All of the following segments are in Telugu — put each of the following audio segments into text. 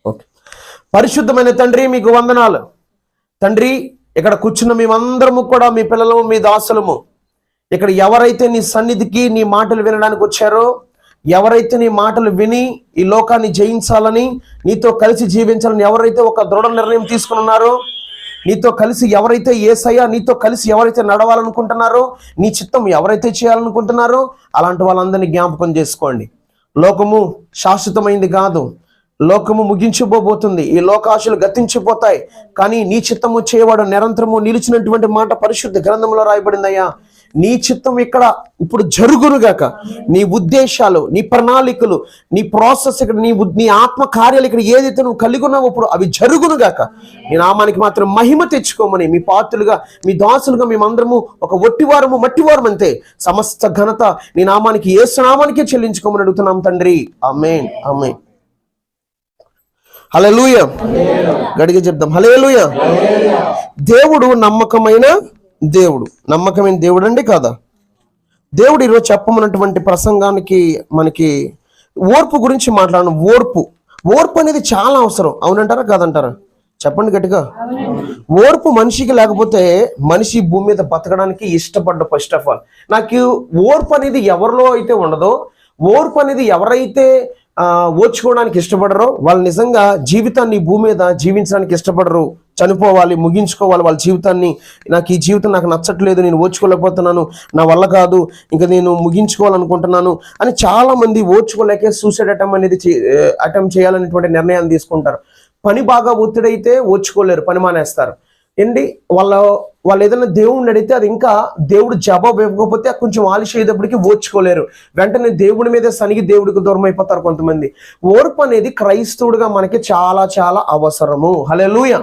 ఓకే. పరిశుద్ధమైన తండ్రి మీకు వందనాలు తండ్రి. ఇక్కడ కూర్చున్న మేమందరము కూడా మీ పిల్లలము, మీ దాసులము. ఇక్కడ ఎవరైతే నీ సన్నిధికి నీ మాటలు వినడానికి వచ్చారో, ఎవరైతే నీ మాటలు విని ఈ లోకాన్ని జయించాలని, నీతో కలిసి జీవించాలని ఎవరైతే ఒక దృఢ నిర్ణయం తీసుకుని ఉన్నారో, నీతో కలిసి ఎవరైతే యేసయ్య నీతో కలిసి ఎవరైతే నడవాలనుకుంటున్నారో, నీ చిత్తం ఎవరైతే చేయాలనుకుంటున్నారో అలాంటి వాళ్ళందరినీ జ్ఞాపకం చేసుకోండి. లోకము శాశ్వతమైంది కాదు, లోకము ముగించిపోబోతుంది, ఈ లోకాశలు గతించిపోతాయి. కానీ నీ చిత్తము చేయవాడు నిరంతరము నిలిచినటువంటి మాట పరిశుద్ధ గ్రంథంలో రాయబడిందయ్యా. నీ చిత్తం ఇక్కడ ఇప్పుడు జరుగునుగాక. నీ ఉద్దేశాలు, నీ ప్రణాళికలు, నీ ప్రాసెస్ ఇక్కడ, నీ ఆత్మ కార్యాలు ఇక్కడ ఏదైతే నువ్వు కలిగి ఉన్నావు ఇప్పుడు అవి జరుగునుగాక. నీ నామానికి మాత్రం మహిమ తెచ్చుకోమని మీ పాత్రులుగా, మీ దాసులుగా మేమందరము ఒక ఒట్టివారము మట్టివారం అంతే. సమస్త ఘనత నీ నామానికి, యేసు నామానికే చెల్లించుకోమని అడుగుతున్నాం తండ్రి. ఆమేన్, ఆమేన్. హల్లెలూయా. గడిగా చెప్దాం హల్లెలూయా. దేవుడు నమ్మకమైన దేవుడు. నమ్మకమైన దేవుడు అండి కాదా? దేవుడు ఈరోజు చెప్పమన్నటువంటి ప్రసంగానికి మనకి ఓర్పు గురించి మాట్లాడడం. ఓర్పు అనేది చాలా అవసరం. అవునంటారా కాదంటారా? చెప్పండి గట్టిగా. ఓర్పు మనిషికి లేకపోతే మనిషి భూమి మీద బతకడానికి ఇష్టపడ్డ. ఫస్ట్ ఆఫ్ ఆల్ నాకు ఓర్పు అనేది ఎవరిలో అయితే ఉండదో, ఓర్పు అనేది ఎవరైతే ఓర్చుకోవడానికి ఇష్టపడరో వాళ్ళు నిజంగా జీవితాన్ని భూమి మీద జీవించడానికి ఇష్టపడరు. చనిపోవాలి, ముగించుకోవాలి వాళ్ళ జీవితాన్ని. నాకు ఈ జీవితం నాకు నచ్చట్లేదు, నేను ఓర్చుకోలేకపోతున్నాను, నా వల్ల కాదు, ఇంకా నేను ముగించుకోవాలనుకుంటున్నాను అని చాలా మంది ఓర్చుకోలేకే సూసైడ్ అటెంప్ట్ చేయాలనేటువంటి నిర్ణయాన్ని తీసుకుంటారు. పని బాగా ఒత్తిడైతే ఓర్చుకోలేరు, పని మానేస్తారు. ఏంటి వాళ్ళు ఏదైనా దేవుడిని అడిగితే అది ఇంకా దేవుడు జవాబు ఇవ్వకపోతే కొంచెం ఆలస్యం అయ్యేటప్పటికి ఓర్చుకోలేరు. వెంటనే దేవుడి మీద సనిగి దేవుడికి దూరం అయిపోతారు కొంతమంది. ఓర్పు అనేది క్రైస్తవుడిగా మనకి చాలా చాలా అవసరము. హల్లెలూయా.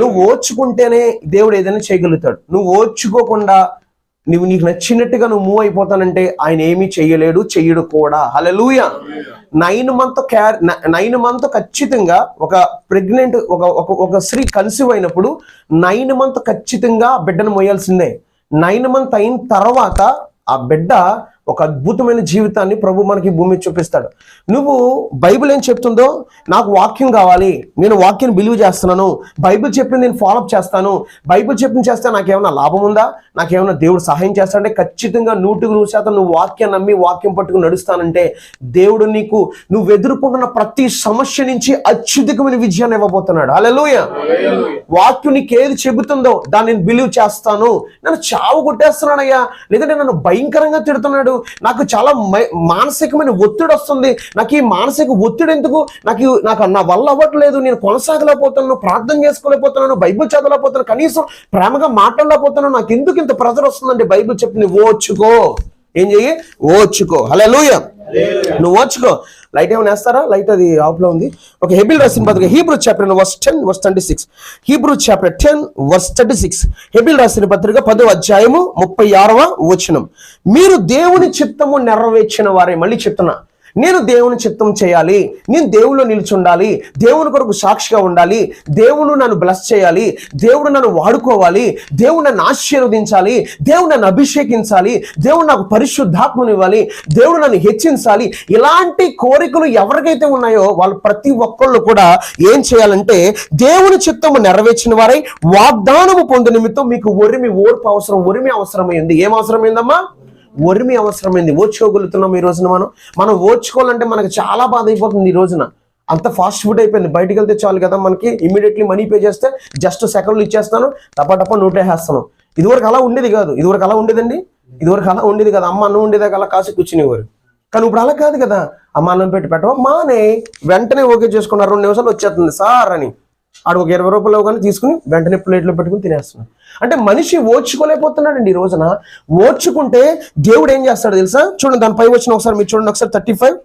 నువ్వు ఓర్చుకుంటేనే దేవుడు ఏదైనా చేయగలుగుతాడు. నువ్వు ఓర్చుకోకుండా నీకు నచ్చినట్టుగా నువ్వు మూవ్ అయిపోతానంటే ఆయన ఏమీ చెయ్యలేడు, చెయ్యడు కూడా. హల్లెలూయా. 9 మంత్ ఖచ్చితంగా ఒక ప్రెగ్నెంట్ ఒక స్త్రీ కన్సీవ్ అయినప్పుడు 9 మంత్ ఖచ్చితంగా బిడ్డను మోయాల్సిందే. 9 మంత్ అయిన తర్వాత ఆ బిడ్డ ఒక అద్భుతమైన జీవితాన్ని ప్రభు మనకి భూమి చూపిస్తాడు. నువ్వు బైబిల్ ఏం చెప్తుందో, నాకు వాక్యం కావాలి, నేను వాక్యాన్ని బిలీవ్ చేస్తున్నాను, బైబిల్ చెప్పింది నేను ఫాలోఅప్ చేస్తాను, బైబిల్ చెప్పింది చేస్తే నాకేమైనా లాభం ఉందా, నాకేమైనా దేవుడు సహాయం చేస్తాడంటే ఖచ్చితంగా 100% నువ్వు వాక్యాన్ని నమ్మి వాక్యం పట్టుకుని నడుస్తానంటే దేవుడు నీకు నువ్వు ఎదుర్కొంటున్న ప్రతి సమస్య నుంచి అత్యధికమైన విజయాన్ని ఇవ్వబోతున్నాడు. హల్లెలూయా. వాక్యం నీకు ఏది చెబుతుందో దాన్ని నేను బిలీవ్ చేస్తాను. నన్ను చావు కొట్టేస్తున్నాడయ్యా, లేదంటే నన్ను భయంకరంగా తిడుతున్నాడు, నాకు చాలా మానసికమైన ఒత్తిడి వస్తుంది, నాకు ఈ మానసిక ఒత్తిడి ఎందుకు, నాకు నా వల్ల అవ్వట్లేదు, నేను కొనసాగలేకపోతున్నాను, ప్రార్థన చేసుకోలేకపోతున్నాను, బైబిల్ చదవలేకపోతున్నాను, కనీసం ప్రేమగా మాట్లాడలేకపోతున్నాను, నాకు ఎందుకు ఇంత ప్రెజర్ వస్తుందంటే బైబిల్ చెప్పింది ఓర్చుకో. ఏం చెయ్యి? ఓర్చుకో. హల్లెలూయా. నువ్వు ఓర్చుకో. లైట్ ఏమైనా వేస్తారా? లైట్ అది ఆఫ్ లో ఉంది. ఓకే. హెబ్రీయులు రాసిన పత్రిక Hebrew chapter verse 10 verse 26. Hebrew chapter 10 verse 36. హెబ్రీయులు రాసిన పత్రిక 10వ అధ్యాయము 36వ వచనం. మీరు దేవుని చిత్తము నెరవేర్చిన వారే. మళ్ళీ చెప్తున్నా, నేను దేవుని చిత్తం చేయాలి, నేను దేవుళ్ళు నిల్చుండాలి, దేవుని కొరకు సాక్షిగా ఉండాలి, దేవుడు నన్ను బ్లెస్ చేయాలి, దేవుడు నన్ను వాడుకోవాలి, దేవుడు నన్ను ఆశీర్వదించాలి, దేవుడు నన్ను అభిషేకించాలి, దేవుడు నాకు పరిశుద్ధాత్మను ఇవ్వాలి, దేవుడు నన్ను హెచ్చించాలి. ఇలాంటి కోరికలు ఎవరికైతే ఉన్నాయో వాళ్ళు ప్రతి ఒక్కళ్ళు కూడా ఏం చేయాలంటే దేవుని చిత్తము నెరవేర్చిన వారై వాగ్దానము పొందు నిమిత్తం మీకు ఓర్పు అవసరం. ఒరిమి అవసరమైంది. ఏం అవసరమైందమ్మా? ఒరిమి అవసరమైంది. ఓర్చుకోగలుగుతున్నాం ఈ రోజున. మనం ఓర్చుకోవాలంటే మనకు చాలా బాధ అయిపోతుంది. ఈ రోజున అంత ఫాస్ట్ ఫుడ్ అయిపోయింది. బయటికి వెళ్తే చాలు కదా, మనకి ఇమీడియట్లీ మనీ పే చేస్తే జస్ట్ సెకండ్లు ఇచ్చేస్తాను, టపా నోటేసేస్తాను. ఇదివరకు అలా ఉండేది కాదు. ఇదివరకు అలా ఉండేదండి. ఇదివరకు అలా ఉండేది కదా. అమ్మ అన్నం ఉండేదా అలా కాసి కూర్చునేవారు. కానీ ఇప్పుడు అలా కాదు కదా. అమ్మ అన్నం పెట్టవా మానే వెంటనే ఓకే చేసుకున్నారు, 2 నిమిషాలు వచ్చేస్తుంది సార్ అని. ఆడు ఒక 20 రూపాయలు కానీ తీసుకుని వెంటనే ప్లేట్లో పెట్టుకుని తినేస్తున్నాడు. అంటే మనిషి ఓర్చుకోలేకపోతున్నాడండి ఈ రోజున. ఓర్చుకుంటే దేవుడు ఏం చేస్తాడు తెలుసా? చూడండి, దాని పై వచ్చిన ఒకసారి మీరు చూడండి, ఒకసారి 35.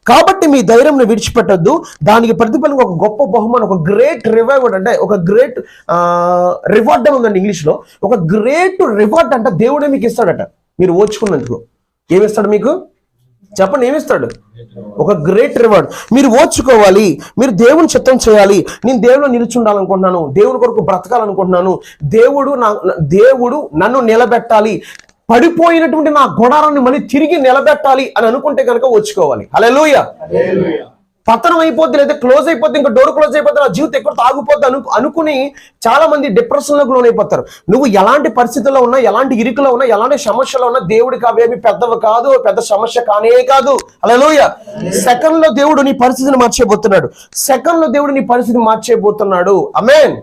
కాబట్టి మీ ధైర్యంను విడిచిపెట్టద్దు, దానికి ప్రతిఫలం ఒక గొప్ప బహుమానం, ఒక గ్రేట్ రివార్డ్. అంటే ఒక గ్రేట్ రివార్డ్ అని ఉందండి ఇంగ్లీష్లో. ఒక గ్రేట్ రివార్డ్ అంట దేవుడే మీకు ఇస్తాడట. మీరు ఓర్చుకున్నందుకు ఏమిస్తాడు మీకు? చెప్పండి, ఏమిస్తాడు? ఒక గ్రేట్ రివార్డ్. మీరు ఓర్చుకోవాలి, మీరు దేవుని చిత్తం చేయాలి. నేను దేవుడు నిలుచుండాలనుకుంటున్నాను, దేవుని కొరకు బ్రతకాలనుకుంటున్నాను, దేవుడు నన్ను నిలబెట్టాలి, పడిపోయినటువంటి నా గుడారాన్ని మళ్ళీ తిరిగి నిలబెట్టాలి అని అనుకుంటే కనుక ఓర్చుకోవాలి. హల్లెలూయా. పతనం అయిపోద్ది, లేదా క్లోజ్ అయిపోద్ది, ఇంకా డోర్ క్లోజ్ అయిపోద్ది, నా జీవితం ఎక్కడ తాగిపోద్ది అనుకుని చాలా మంది డిప్రెషన్లోకి లోనైపోతారు. నువ్వు ఎలాంటి పరిస్థితుల్లో ఉన్నా, ఎలాంటి ఇరుకులో ఉన్నా, ఎలాంటి సమస్యలో ఉన్నా దేవుడికి అవేమి పెద్దవి కాదు, పెద్ద సమస్య కానే కాదు. హల్లెలూయా. సెకండ్ లో దేవుడు నీ పరిస్థితిని మార్చేయబోతున్నాడు. సెకండ్ లో దేవుడు నీ పరిస్థితిని మార్చేయబోతున్నాడు. ఆమేన్.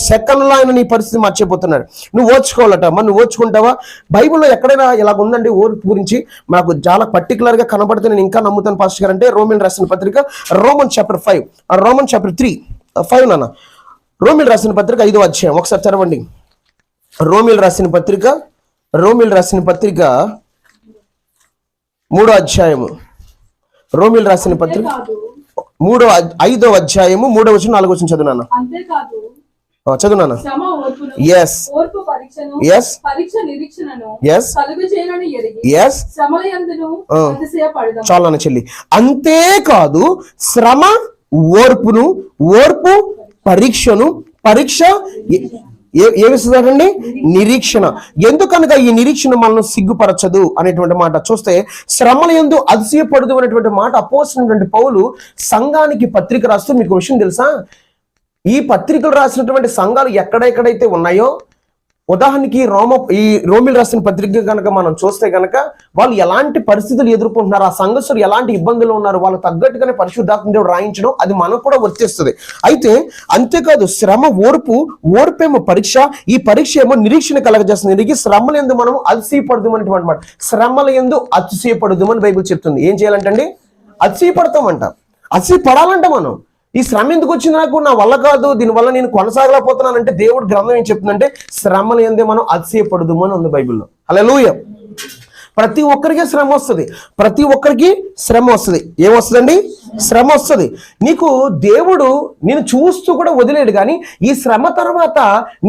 సెకండ్ లో ఆయన నీ పరిస్థితి మార్చేయబోతున్నాడు. నువ్వు ఓర్చుకోవాలట. మరి నువ్వు ఓర్చుకుంటావా? బైబిల్లో ఎక్కడైనా ఇలా ఉందండి ఓర్పు గురించి నాకు చాలా పర్టికులర్ గా కనబడితే నేను ఇంకా నమ్ముతాను పాస్టర్ గారు. అంటే రోమిల్ రాసిన పత్రిక రోమన్ చాప్టర్ 5, రోమన్ చాప్టర్ 3:5 నాన్న. రోమిల్ రాసిన పత్రిక 5వ అధ్యాయం ఒకసారి చదవండి. రోమిల్ రాసిన పత్రిక 3వ అధ్యాయము. రోమిల్ రాసిన పత్రిక 5వ అధ్యాయము 3వ వచనం 4వ వచనం చదువునాన్న. చదువునాన్న. ఎస్ ఎస్ ఎస్ ఎస్ చాలా చెల్లి. అంతేకాదు శ్రమ ఓర్పును, ఓర్పు పరీక్షను, పరీక్ష ఏమిస్తుందండి? నిరీక్షణ. ఎందుకనగా ఈ నిరీక్షణ మనల్ని సిగ్గుపరచదు అనేటువంటి మాట చూస్తే, శ్రమల యందు అతిశయపడదు అనేటువంటి మాట అపోస్తలుడైనటువంటి పౌలు సంఘానికి పత్రిక రాస్తూ, మీకు విషయం తెలుసా, ఈ పత్రికలు రాసినటువంటి సంఘాలు ఎక్కడెక్కడైతే ఉన్నాయో, ఉదాహరణకి ఈ రోమిల్ రాసిన పత్రిక కనుక మనం చూస్తే కనుక వాళ్ళు ఎలాంటి పరిస్థితులు ఎదుర్కొంటున్నారు, ఆ సంఘస్థులు ఎలాంటి ఇబ్బందులు ఉన్నారు, వాళ్ళకు తగ్గట్టుగానే పరిశుద్ధాత్మ దేవుడు రాయించడం అది మనకు కూడా వర్తిస్తుంది. అయితే అంతేకాదు శ్రమ ఓర్పేమో పరీక్ష, ఈ పరీక్ష ఏమో నిరీక్షణ కలగజేస్తుంది. శ్రమల యందు మనం అతిశయపడదు అనేటువంటి మాట. శ్రమల యందు అతిశయపడదు అని బైబిల్ చెప్తుంది. ఏం చేయాలంటండి? అతిశయపడతామంట. అతిశయపడాలంట మనం. ఈ శ్రమ ఎందుకు వచ్చింది, నాకు నా వల్ల కాదు, దీనివల్ల నేను కొనసాగలేకపోతున్నానంటే దేవుడు గ్రంథం ఏం చెప్తుందంటే శ్రమల యందే మనం అతిశయపడదుము అని ఉంది బైబిల్లో. హల్లెలూయా. ప్రతి ఒక్కరికి శ్రమ వస్తుంది. ప్రతి ఒక్కరికి శ్రమ వస్తుంది. ఏమొస్తుందండి? శ్రమ వస్తుంది. నీకు దేవుడు నేను చూస్తూ కూడా వదిలేడు, కానీ ఈ శ్రమ తర్వాత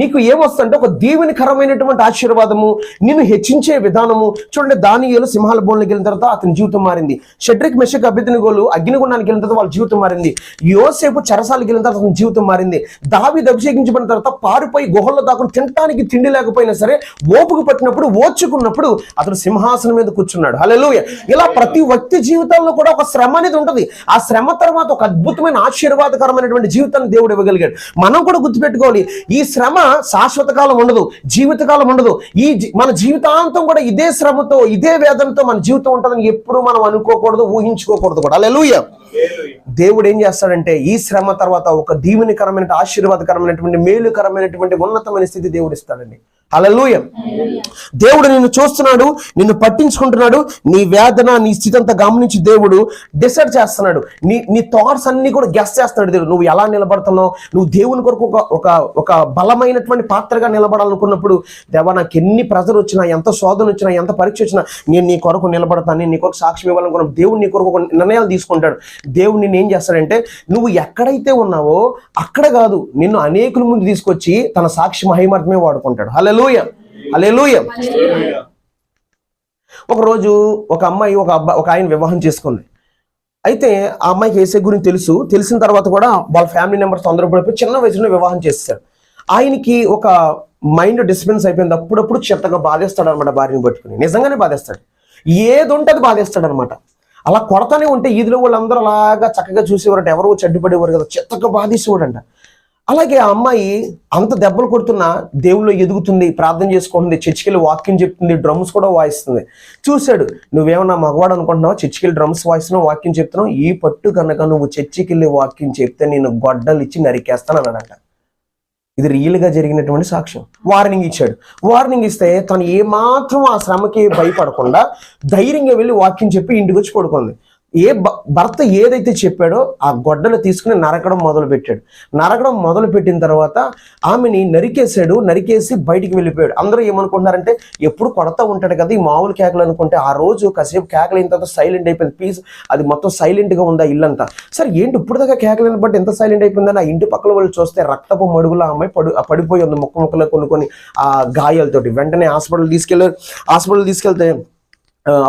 నీకు ఏమొస్తుందంటే ఒక దీవెనకరమైనటువంటి ఆశీర్వాదము, నిన్ను హెచ్చించే విధానము. చూడండి, దానియేలు సింహాల బోన్లోకి వెళ్ళిన తర్వాత అతని జీవితం మారింది. షడ్రక్ మెషక్ అబేద్నెగోలు అగ్నిగుండానికి వెళ్ళిన తర్వాత వాళ్ళ జీవితం మారింది. యోసేపు చెరసాలకు వెళ్ళిన తర్వాత అతని జీవితం మారింది. దావీదు అభిషేకించబడిన తర్వాత పారిపోయి గుహల్లో దాక్కుని తినడానికి తిండి లేకపోయినా సరే ఓపిక పట్టినప్పుడు, ఓర్చుకున్నప్పుడు అతను సింహాసనం మీద కూర్చున్నాడు. హల్లెలూయా. ఇలా ప్రతి వ్యక్తి జీవితంలో కూడా ఒక శ్రమ అనేది ఉంటుంది. ఆ శ్రమ తర్వాత ఒక అద్భుతమైన ఆశీర్వాదకరమైనటువంటి జీవితాన్ని దేవుడు ఇవ్వగలిగాడు. మనం కూడా గుర్తుపెట్టుకోవాలి, ఈ శ్రమ శాశ్వత కాలం ఉండదు, జీవితకాలం ఉండదు. మన జీవితాంతం కూడా ఇదే శ్రమతో, ఇదే వేదనతో మన జీవితం ఉంటుందని ఎప్పుడు మనం అనుకోకూడదు, ఊహించుకోకూడదు కూడా. హల్లెలూయా. దేవుడు ఏం చేస్తాడంటే ఈ శ్రమ తర్వాత ఒక దీవెనకరమైన, ఆశీర్వాదకరమైనటువంటి, మేలుకరమైనటువంటి ఉన్నతమైన స్థితి దేవుడు ఇస్తాడండి. హల్లెలూయా. దేవుడు నిన్ను చూస్తున్నాడు, నిన్ను పట్టించుకుంటున్నాడు. నీ వేదన, నీ స్థితి అంతా గమనించి దేవుడు డిసైడ్ చేస్తున్నాడు. నీ థాట్స్ అన్ని కూడా గెస్ చేస్తున్నాడు దేవుడు. నువ్వు ఎలా నిలబడుతున్నావు, నువ్వు దేవుని కొరకు ఒక బలమైనటువంటి పాత్రగా నిలబడాలనుకున్నప్పుడు, దేవా నాకు ఎన్ని ప్రెజర్ వచ్చినా, ఎంత శోధన వచ్చినా, ఎంత పరీక్ష వచ్చినా నేను నీ కొరకు నిలబడతాను, నేను నీ కొరకు సాక్ష్యం ఇవ్వాలనుకున్నాను. దేవుడు నీ కొరకు ఒక నిర్ణయాలు తీసుకుంటాడు. దేవుడు నిన్ను ఏం చేస్తాడంటే నువ్వు ఎక్కడైతే ఉన్నావో అక్కడ కాదు, నిన్ను అనేకుల ముందు తీసుకొచ్చి తన సాక్షి మహిమార్థమే వాడుకుంటాడు. హల్లెలూయా. హల్లెలూయా. ఒకరోజు ఒక అమ్మాయి ఒక ఆయన వివాహం చేసుకుంది. అయితే ఆ అమ్మాయికి యేసే గురించి తెలిసిన తర్వాత కూడా వాళ్ళ ఫ్యామిలీ మెంబర్స్ అందరూ పడిపోయి చిన్న వయసులో వివాహం చేస్తాడు. ఆయనకి ఒక మైండ్ డిస్టర్బెన్స్ అయిపోయింది. అప్పుడప్పుడు చెత్తగా బాధేస్తాడు అనమాట. భార్యని పట్టుకుని నిజంగానే బాధేస్తాడు. ఏది ఉంటే అది బాధేస్తాడు అనమాట. అలా కొడతానే ఉంటే ఈదిలో వాళ్ళందరూ అలాగా చక్కగా చూసేవారంట, ఎవరో చెడ్డుపడేవారు కదా, చెత్తగా బాధేసేవాడంట. అలాగే ఆ అమ్మాయి అంత దెబ్బలు కొడుతున్నా దేవుళ్ళు ఎదుగుతుంది, ప్రార్థన చేసుకుంటుంది, చర్చికెళ్ళి వాక్యం చెప్తుంది, డ్రమ్స్ కూడా వాయిస్తుంది. చూశాడు, నువ్వేమన్నా మగవాడు అనుకుంటున్నావు, చర్చికెళ్ళి డ్రమ్స్ వాయిస్తున్నావు, వాక్యం చెప్తున్నావు, ఈ పట్టు కనుక నువ్వు చర్చికెళ్ళి వాక్యం చెప్తే నేను గొడ్డలు ఇచ్చి నరికేస్తాను అన్నాడంట. ఇది రియల్గా జరిగినటువంటి సాక్ష్యం. వార్నింగ్ ఇచ్చాడు. వార్నింగ్ ఇస్తే తను ఏమాత్రం ఆ శ్రమకి భయపడకుండా ధైర్యంగా వెళ్ళి వాక్యం చెప్పి ఇంటికి వచ్చి పడుకుంది. భర్త ఏదైతే చెప్పాడో ఆ గొడ్డలు తీసుకుని నరకడం మొదలుపెట్టాడు. నరకడం మొదలుపెట్టిన తర్వాత ఆమెని నరికేసి బయటికి వెళ్ళిపోయాడు. అందరూ ఏమనుకుంటున్నారంటే ఎప్పుడు కొడతా ఉంటాడు కదా, ఈ మామూలు కేకలు అనుకుంటే, ఆ రోజు కాసేపు కేకలు అయిన తర్వాత సైలెంట్ అయిపోయింది. పీస్ అది మొత్తం సైలెంట్గా ఉంది ఆ ఇల్లంతా. సరే ఏంటి ఇప్పుడు దాకా కేకలు బట్టి ఎంత సైలెంట్ అయిపోయిందని ఆ ఇంటి పక్కల వాళ్ళు చూస్తే రక్తపు మడుగులో ఆ అమ్మాయి పడిపోయి ఉంది, ముక్కలు కొన్ని ఆ గాయాలతోటి. వెంటనే హాస్పిటల్ తీసుకెళ్తే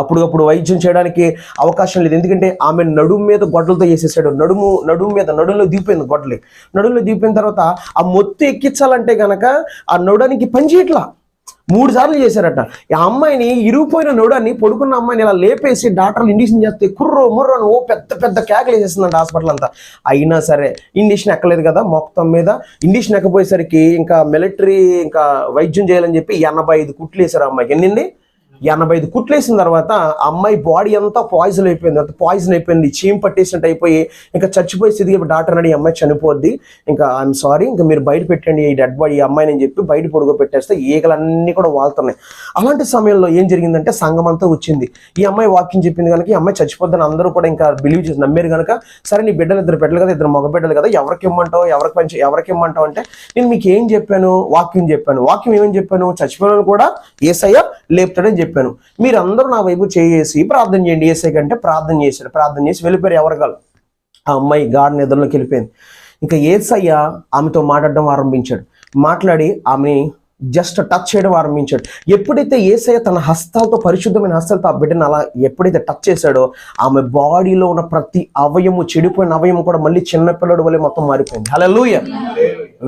అప్పుడు వైద్యం చేయడానికి అవకాశం లేదు. ఎందుకంటే ఆమె నడుము మీద గొడ్డలతో వేసేసాడు. నడుములో దిగిపోయింది గొడ్డలి. నడుములో దిగిపోయిన తర్వాత ఆ మొత్తం ఎక్కించాలంటే గనక ఆ నడునికి పనిచేయట్లా. 3 సార్లు చేశారట. ఆ అమ్మాయిని, ఇరిగిపోయిన నోడాన్ని, పడుకున్న అమ్మాయిని ఇలా లేపేసి డాక్టర్లు ఇండిషన్ చేస్తే కుర్రో ముర్రో ఓ పెద్ద పెద్ద కేకలు వేసేస్తుందంట హాస్పిటల్ అంతా. అయినా సరే ఇండిషన్ ఎక్కలేదు కదా, మొత్తం మీద ఇండిషన్ ఎక్కపోయేసరికి ఇంకా మిలిటరీ ఇంకా వైద్యం చేయాలని చెప్పి 85 కుట్లు వేశారు అమ్మాయికి. ఎన్నండి? 85 కుట్లు వేసిన తర్వాత అమ్మాయి బాడీ అంతా పాయిజన్ అయిపోయింది. అంత పాయిజన్ అయిపోయింది, చీమ్ పట్టేసినట్టు అయిపోయి ఇంకా చచ్చిపోయే స్థితికి డాక్టర్ అన్నాడు, ఈ అమ్మాయి చనిపోద్ది, ఇంకా ఐఎమ్ సారీ, ఇంకా మీరు బయట పెట్టండి ఈ డెడ్ బాడీ, ఈ అమ్మాయిని అని చెప్పి బయట పొడుగు పెట్టేస్తే ఈగలన్నీ కూడా వాళ్తున్నాయి. అలాంటి సమయంలో ఏం జరిగిందంటే సంఘం అంతా వచ్చింది. ఈ అమ్మాయి వాక్యం చెప్పింది కనుక ఈ అమ్మాయి చచ్చిపోద్దని అందరూ కూడా ఇంకా బిలీవ్ చేసి నమ్మారు కనుక, సరే నీ బిడ్డలు 2 బిడ్డలు కదా, 2 మగ బిడ్డలు కదా, ఎవరికి ఇమ్మంటావు అంటే, నేను మీకు ఏం చెప్పాను? వాక్యం చెప్పాను. వాక్యం ఏమని చెప్పాను? చచ్చిపోయిన కూడా యేసయ్య లేపుతాడని చెప్పాను. మీరందరూ నా వైపు చేసి ప్రార్థన చేయండి. యేసయ్య కంటే ప్రార్థన చేశాడు. ప్రార్థన చేసి వెళ్ళిపోయారు ఎవరికాలు. ఆ అమ్మాయి గాఢ నిద్రలోకి వెళ్ళిపోయింది. ఇంకా యేసయ్య ఆమెతో మాట్లాడడం ఆరంభించాడు. మాట్లాడి ఆమెని జస్ట్ టచ్ చేయడం ఆరంభించాడు. ఎప్పుడైతే యేసయ్య తన హస్తాలతో, పరిశుద్ధమైన హస్తాలతో ఆ బిడ్డను అలా ఎప్పుడైతే టచ్ చేశాడో, ఆమె బాడీలో ఉన్న ప్రతి అవయము, చెడిపోయిన అవయము కూడా మళ్ళీ చిన్నపిల్లడు వల్లే మొత్తం మారిపోయింది. హల్లెలూయా.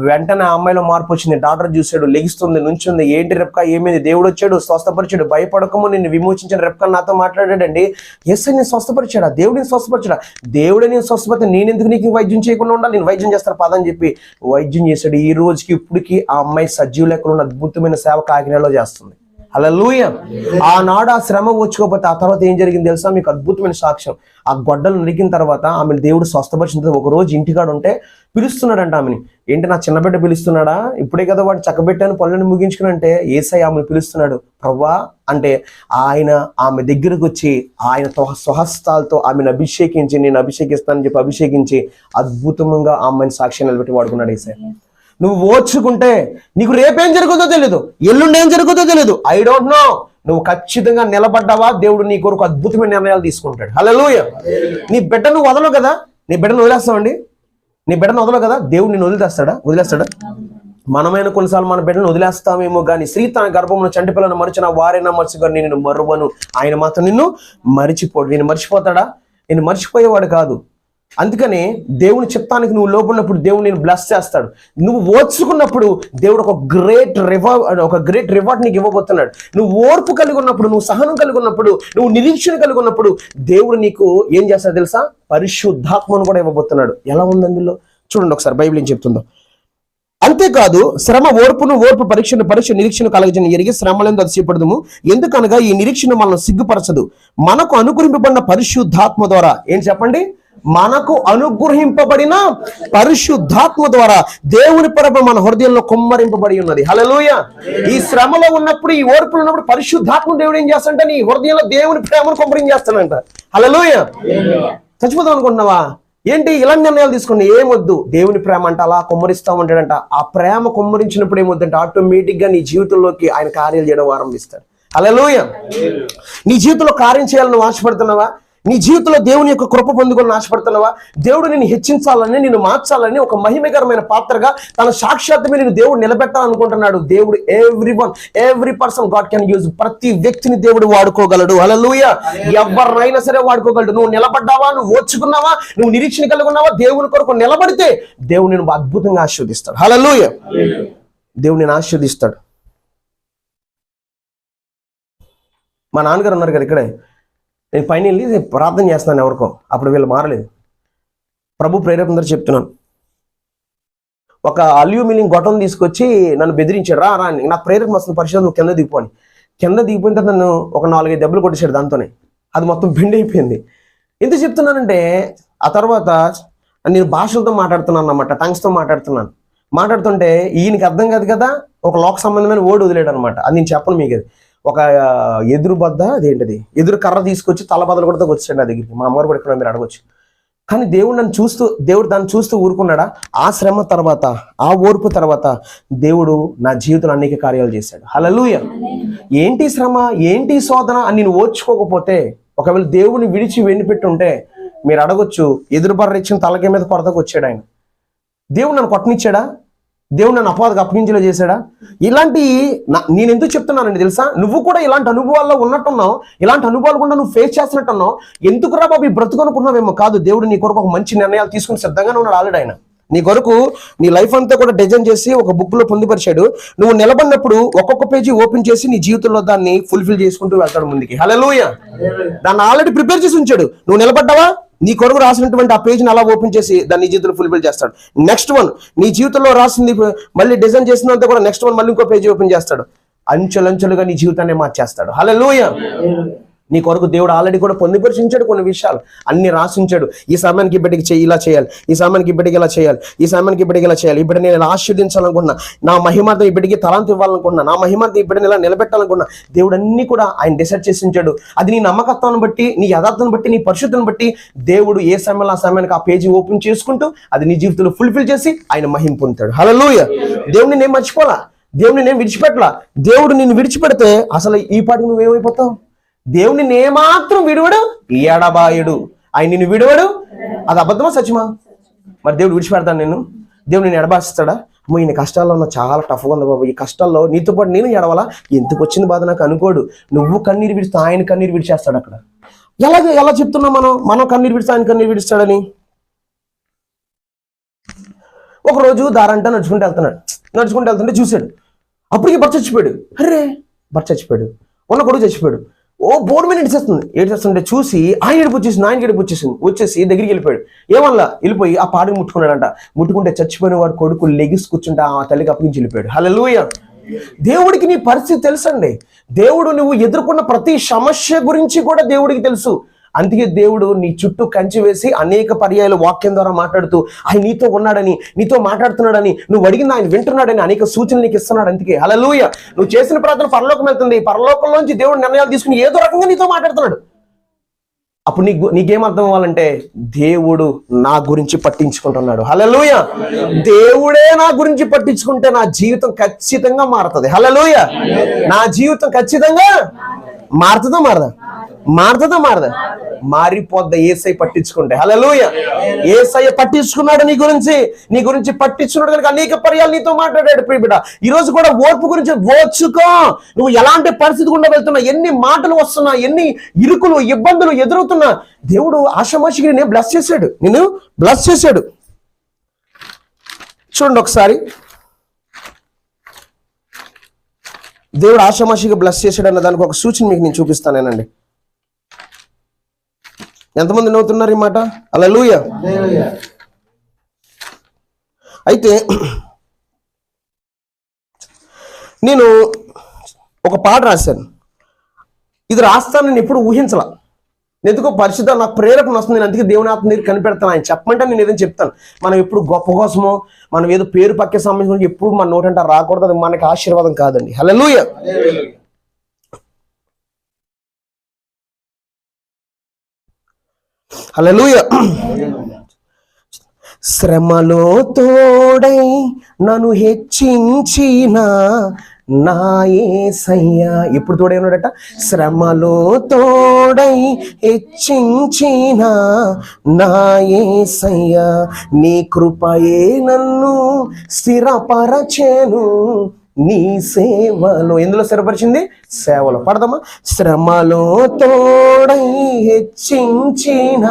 వెంటనే ఆ అమ్మాయిలో మార్పు వచ్చింది. డాక్టర్ చూశాడు, లెగిస్తుంది, నుంచుంది. ఏంటి రెప్కా, ఏమైంది? దేవుడు వచ్చాడు, స్వస్థపరిచాడు. భయపడకము, నిన్ను విమోచించిన రెప్కా నాతో మాట్లాడాడండి. యేసయ్య నేను స్వస్థపరిచాడా? దేవుడిని స్వస్థపరిచాడా? దేవుడే నేను స్వస్థపరిచి నేనెందుకు నీకు వైద్యం చేయకుండా ఉండాలి? నేను వైద్యం చేస్తాను పదని చెప్పి వైద్యం చేశాడు. ఈ రోజుకి ఇప్పటికి ఆ అమ్మాయి సజీవ లెక్కలు అద్భుతమైన సేవ కాకినాడలో చేస్తుంది. హల్లెలూయా. ఆనాడు ఆ శ్రమ వచ్చుకోకపోతే ఆ తర్వాత ఏం జరిగింది తెలుసా? మీకు అద్భుతమైన సాక్ష్యం. ఆ గొడ్డలు నరికిన తర్వాత ఆమె దేవుడు స్వస్థపరిచిన తర్వాత ఒక రోజు ఇంటికాడ ఉంటే పిలుస్తున్నాడంట ఆమెని. ఏంటి నా చిన్న బిడ్డ పిలుస్తున్నాడా? ఇప్పుడే కదా వాడు చక్కబెట్టాను పనులను ముగించుకుని అంటే యేసయ్య ఆమెను పిలుస్తున్నాడు. ప్రభువా అంటే ఆయన ఆమె దగ్గరకు వచ్చి ఆయన స్వహస్తాలతో ఆమెను అభిషేకించి, నేను అభిషేకిస్తానని చెప్పి అభిషేకించి అద్భుతంగా ఆమెను సాక్ష్యం నిలబెట్టి వాడుకున్నాడు యేసయ్య. నువ్వు ఓర్చుకుంటే నీకు రేపేం జరుగుతుందో తెలియదు, ఎల్లుండి ఏం జరుగుతుందో తెలియదు. I don't know. నువ్వు ఖచ్చితంగా నిలబడ్డావా, దేవుడు నీ కొరకు అద్భుతమైన నిర్ణయాలు తీసుకుంటాడు. హల్లెలూయా. నీ బిడ్డను వదలవు కదా, నీ బిడ్డను వదిలేస్తామండి, నీ బిడ్డను వదలవు కదా, దేవుడు నిన్ను వదిలేస్తాడా? మనమైన కొన్నిసార్లు మన బిడ్డను వదిలేస్తామేమో కానీ, స్త్రీ తన గర్భంలో చంటి పిల్లను మరిచిన వారైనా మర్చిగా నేను మరువను, ఆయన మాత్రం నిన్ను మరిచిపోడు. నేను మర్చిపోతాడా? నేను మర్చిపోయేవాడు కాదు. అందుకని దేవుని చిత్తానికి నువ్వు లోపడినప్పుడు దేవుడు నేను బ్లెస్ చేస్తాడు. నువ్వు ఓర్చుకున్నప్పుడు దేవుడు ఒక గ్రేట్ రివార్డ్ నీకు ఇవ్వబోతున్నాడు. నువ్వు ఓర్పు కలిగి ఉన్నప్పుడు, నువ్వు సహనం కలిగి ఉన్నప్పుడు, నువ్వు నిరీక్షణ కలిగి ఉన్నప్పుడు దేవుడు నీకు ఏం చేస్తాడు తెలుసా? పరిశుద్ధాత్మను కూడా ఇవ్వబోతున్నాడు. ఎలా ఉంది అందులో చూడండి ఒకసారి, బైబిల్ ఏం చెప్తుందో. అంతేకాదు శ్రమ ఓర్పు పరీక్ష నిరీక్షణ కలగజని ఎరిగి శ్రమలందు అతిశయపడదుము. ఎందుకనగా ఈ నిరీక్షణ మనల్ని సిగ్గుపరచదు, మనకు అనుగ్రహింపబడిన పరిశుద్ధాత్మ ద్వారా. ఏం చెప్పండి? మనకు అనుగ్రహింపబడిన పరిశుద్ధాత్మ ద్వారా దేవుని ప్రేమ మన హృదయంలో కుమ్మరింపబడి ఉన్నది. హల్లెలూయా. ఈ శ్రమలో ఉన్నప్పుడు, ఈ ఓర్పులో ఉన్నప్పుడు పరిశుద్ధాత్మ దేవుడు ఏం చేస్తాడంటే నీ హృదయంలో దేవుని ప్రేమను కుమ్మరించేస్తాడంట. హల్లెలూయా. చచ్చిపోతాం అనుకుంటున్నావా? ఏంటి ఇలాంటి నిర్ణయాలు తీసుకుని? ఏమొద్దు, దేవుని ప్రేమ అంటే అలా కుమ్మరిస్తా ఉంటాడంట. ఆ ప్రేమ కుమ్మరించినప్పుడు ఏమొద్దంటే ఆటోమేటిక్ గా నీ జీవితంలోకి ఆయన కార్యాలు చేయడం ఆరంభిస్తాడు. హల్లెలూయా. నీ జీవితంలో కార్యం చేయాలని ఆశపడుతున్నావా? నీ జీవితంలో దేవుని యొక్క కృప పొందుకొని ఆశపడుతున్నావా? దేవుడు నిన్ను హెచ్చించాలని, నిన్ను మార్చాలని, ఒక మహిమకరమైన పాత్రగా తన సాక్షాత్మే నేను దేవుడు నిలబెట్టాలనుకుంటున్నాడు. దేవుడు every person God can use. ప్రతి వ్యక్తిని దేవుడు వాడుకోగలడు. హల్లెలూయా. ఎవరినైనా సరే వాడుకోగలడు. నువ్వు నిలబడ్డావా, నువ్వు ఓర్చుకున్నావా, నువ్వు నిరీక్షణ కలిగి ఉన్నావా, దేవుని కొరకు నిలబడితే దేవుడు నేను అద్భుతంగా ఆశీర్వదిస్తాడు. హల్లెలూయా. దేవుడు నేను ఆశీర్వదిస్తాడు. మా నాన్నగారు ఉన్నారు కదా ఇక్కడే, నేను పైన వెళ్ళి ప్రార్థన చేస్తున్నాను ఎవరికో, అప్పుడు వీళ్ళు మారలేదు. ప్రభు ప్రేరేపణ చెప్తున్నాను. ఒక అల్యూమినియం గొట్టం తీసుకొచ్చి నన్ను బెదిరించాడు, రా అని. నాకు ప్రేరేపణ వస్తుంది, పరిశోధన నువ్వు కింద దిగిపోని. కింద దిగిపోయిన తర్వాత నన్ను ఒక 4-5 దెబ్బలు కొట్టేశాడు దాంతోనే. అది మొత్తం బెండ్ అయిపోయింది. ఎందుకు చెప్తున్నానంటే ఆ తర్వాత నేను భాషలతో మాట్లాడుతున్నాను అన్నమాట, టంగ్స్తో మాట్లాడుతుంటే ఈయనకి అర్థం కాదు కదా, ఒక లోక సంబంధమైన ఓడి వదిలేడు అనమాట. అది నేను చెప్పను మీకు. అది ఒక ఎదురు బద్ద, అదేంటిది ఎదురు కర్ర తీసుకొచ్చి తల బదులు కూడా వచ్చాడు నా దగ్గరికి. మా అమ్మగారు కూడా ఇక్కడ మీరు అడగొచ్చు. కానీ దేవుడు దాన్ని చూస్తూ ఊరుకున్నాడా? ఆ శ్రమ తర్వాత, ఆ ఓర్పు తర్వాత దేవుడు నా జీవితంలో అనేక కార్యాలు చేశాడు. హల్లెలూయా. ఏంటి శ్రమ, ఏంటి శోధన అని నేను ఓర్చుకోకపోతే, ఒకవేళ దేవుడిని విడిచి వెన్నిపెట్టి ఉంటే మీరు అడగొచ్చు, ఎదురు బర్ర ఇచ్చిన తలకి మీద కొరతకు వచ్చాడు ఆయన. దేవుడు నన్ను కొట్టనిచ్చాడా? దేవుడు నన్ను అపవాదకు అప్పగించేలా చేశాడా? ఇలాంటి నేను ఎందుకు చెప్తున్నానండి తెలుసా? నువ్వు కూడా ఇలాంటి అనుభవాల్లో ఉన్నట్టున్నావు, ఇలాంటి అనుభవాలు కూడా నువ్వు ఫేస్ చేస్తున్నట్టున్నావు. ఎందుకు రా బాబు ఈ బ్రతుకనుకున్నావేమో కాదు. దేవుడు నీ కొరకు ఒక మంచి నిర్ణయాలు తీసుకుని సిద్ధంగానే ఉన్నాడు ఆల్రెడీ ఆయన. నీ కొరకు నీ లైఫ్ అంతా కూడా డిజైన్ చేసి ఒక బుక్ లో పొందుపరిచాడు. నువ్వు నిలబడినప్పుడు ఒక్కొక్క పేజీ ఓపెన్ చేసి నీ జీవితంలో దాన్ని ఫుల్ఫిల్ చేసుకుంటూ వెళ్తాడు ముందుకి. హల్లెలూయా. దాన్ని ఆల్రెడీ ప్రిపేర్ చేసి ఉంచాడు. నువ్వు నిలబడ్డావా, నీ కొరకు రాసినటువంటి ఆ పేజ్ని అలా ఓపెన్ చేసి దాన్ని నీ జీవితంలో ఫుల్ఫిల్ చేస్తాడు. నెక్స్ట్ వన్ నీ జీవితంలో రాసింది మళ్ళీ డిజైన్ చేసినంత కూడా నెక్స్ట్ వన్ మళ్ళీ ఇంకో పేజీ ఓపెన్ చేస్తాడు. అంచెలంచెలుగా నీ జీవితాన్ని మార్చేస్తాడు. హల్లెలూయా. నీ కొరకు దేవుడు ఆల్రెడీ కూడా పొందుపరిచించాడు కొన్ని విషయాలు, అన్ని రాసించాడు. ఈ సమయానికి బిడ్డకి ఇలా చేయాలి, ఈ సమయానికి బిడ్డకి ఇలా చేయాలి, ఈ సమయానికి బిడ్డకి ఇలా చేయాలి, ఈ బిడ్డ నేను ఆశీర్వదించాలనుకున్నా, నా మహిమార్థం ఈ బిడ్డకి తలాంతి ఇవ్వాలనుకున్నా, నా మహిమార్థం ఈ బిడ్డని ఇలా నిలబెట్టాలనుకున్నా, దేవుడు అన్ని కూడా ఆయన డిసైడ్ చేసి ఉంచాడు. అది నీ నమ్మకత్వాన్ని బట్టి, నీ యథార్థాన్ని బట్టి, నీ పరిశుద్ధిని బట్టి దేవుడు ఏ సమయంలో ఆ సమయానికి ఆ పేజీ ఓపెన్ చేసుకుంటూ అది నీ జీవితంలో ఫుల్ఫిల్ చేసి ఆయన మహిమ పొందుతాడు. హల్లెలూయా. దేవుడిని నేను మర్చిపోలా, దేవుడిని నేను విడిచిపెట్టలా. దేవుడు నిన్ను విడిచిపెడితే అసలు ఈ పాటికి నువ్వేమైపోతావు? దేవుని నేమాత్రం విడువడు, ఎడబాయుడు. ఆయన నిన్ను విడువడు. అది అబద్ధమా సత్యమా? మరి దేవుడు విడిచిపెడతాను నేను? దేవుడు నేను ఎడబాస్తాడా? అమ్మో ఈయన కష్టాల్లో ఉన్న చాలా టఫ్గా ఉంది బాబు, ఈ కష్టాల్లో నీతో పాటు నేను ఎడవాలా, ఎందుకు వచ్చిన బాధ నాకు అనుకోడు. నువ్వు కన్నీరు విడిస్తే ఆయన కన్నీరు విడిచేస్తాడు. అక్కడ ఎలా చెప్తున్నాం మనం కన్నీరు విడిస్తే ఆయన కన్నీరు విడిస్తాడని? ఒకరోజు దారంట నడుచుకుంటూ వెళ్తుంటే చూశాడు. అప్పటికి భర్త చచ్చిపోయాడు. అరే భర్త చచ్చిపోయాడు, ఉన్న కొడుకు చచ్చిపోయాడు. ఓ బోర్డు మీద ఏడ్చేస్తుంటే చూసి ఆయన ఏడుపు వచ్చేసి దగ్గరికి వెళ్ళిపోయాడు. ఏమల్లా వెళ్ళిపోయి ఆ పాడిని ముట్టుకున్నాడంట. ముట్టుకుంటే చచ్చిపోయిన వాడు కొడుకు లెగిసి కూర్చుంటే ఆ తల్లికి అప్పగించి వెళ్ళిపోయాడు. హల్లెలూయా. దేవుడికి నీ పరిస్థితి తెలుసండి. దేవుడు నువ్వు ఎదుర్కొన్న ప్రతి సమస్య గురించి కూడా దేవుడికి తెలుసు. అందుకే దేవుడు నీ చుట్టూ కంచి వేసి అనేక పర్యాయాలు వాక్యం ద్వారా మాట్లాడుతూ ఆయన నీతో ఉన్నాడని, నీతో మాట్లాడుతున్నాడని, నువ్వు అడిగింది ఆయన వింటున్నాడని అనేక సూచనలు నీకు ఇస్తున్నాడు. అందుకే హల్లెలూయా. నువ్వు చేసిన ప్రార్థన పరలోకం వెళ్తుంది. పరలోకంలోంచి దేవుడు నిర్ణయాలు తీసుకుని ఏదో రకంగా నీతో మాట్లాడుతున్నాడు. అప్పుడు నీకేం అర్థం అవ్వాలంటే దేవుడు నా గురించి పట్టించుకుంటున్నాడు. హల్లెలూయా. దేవుడే నా గురించి పట్టించుకుంటే నా జీవితం ఖచ్చితంగా మారుతుంది. హల్లెలూయా. నా జీవితం ఖచ్చితంగా మారుతుందా మారదా? మారిపోద్దా యేసయ్య పట్టించుకుంటే. హల్లెలూయా. యేసయ్య పట్టించుకున్నాడు నీ గురించి పట్టించుకున్నాడు కనుక అనేక పర్యాలు నీతో మాట్లాడాడు. ప్రియబిడ్డ, ఈ రోజు కూడా ఓర్పు గురించి ఓర్చుకో. నువ్వు ఎలాంటి పరిస్థితి గుండా వెళ్తున్నా, ఎన్ని మాటలు వస్తున్నా, ఎన్ని ఇరుకులు ఇబ్బందులు ఎదురవుతున్నా, దేవుడు ఆషామాషిగా నిన్ను బ్లెస్ చేశాడు. చూడండి ఒకసారి, దేవుడు ఆషామాషిగా బ్లెస్ చేశాడు అన్న దానికి ఒక సూచన మీకు నేను చూపిస్తానేనండి. ఎంతమంది నవ్వుతున్నారు ఈ మాట? హల్లెలూయా. అయితే నేను ఒక పాట రాశాను. ఇది రాస్తాను నేను ఎప్పుడు ఊహించలా. ఎందుకో పరిశుద్ధ నాకు ప్రేరణ వస్తుంది. నేను అందుకే దేవుని ఆత్మ నీరు కనిపెడతాను. ఆయన చెప్పమంటే నేను ఏదైనా చెప్తాను. మనం ఎప్పుడు గొప్ప కోసమో, మనం ఏదో పేరు పక్కే సంబంధించి ఎప్పుడు మన నోటంటే రాకూడదు. అది మనకి ఆశీర్వాదం కాదండి. హల్లెలూయా. హల్లెలూయా. శ్రమలో తోడై నన్ను హెచ్చించిన నా యేసయ్య. ఎప్పుడు తోడై ఉన్నాడట? శ్రమలో తోడై హెచ్చించిన నా యేసయ్య. నీ కృపయే నన్ను స్థిరపరచెను నీ సేవలో. ఎందులో స్థిరపరిచింది? సేవలో. పడదామా? శ్రమలో తోడై హెచ్చించిన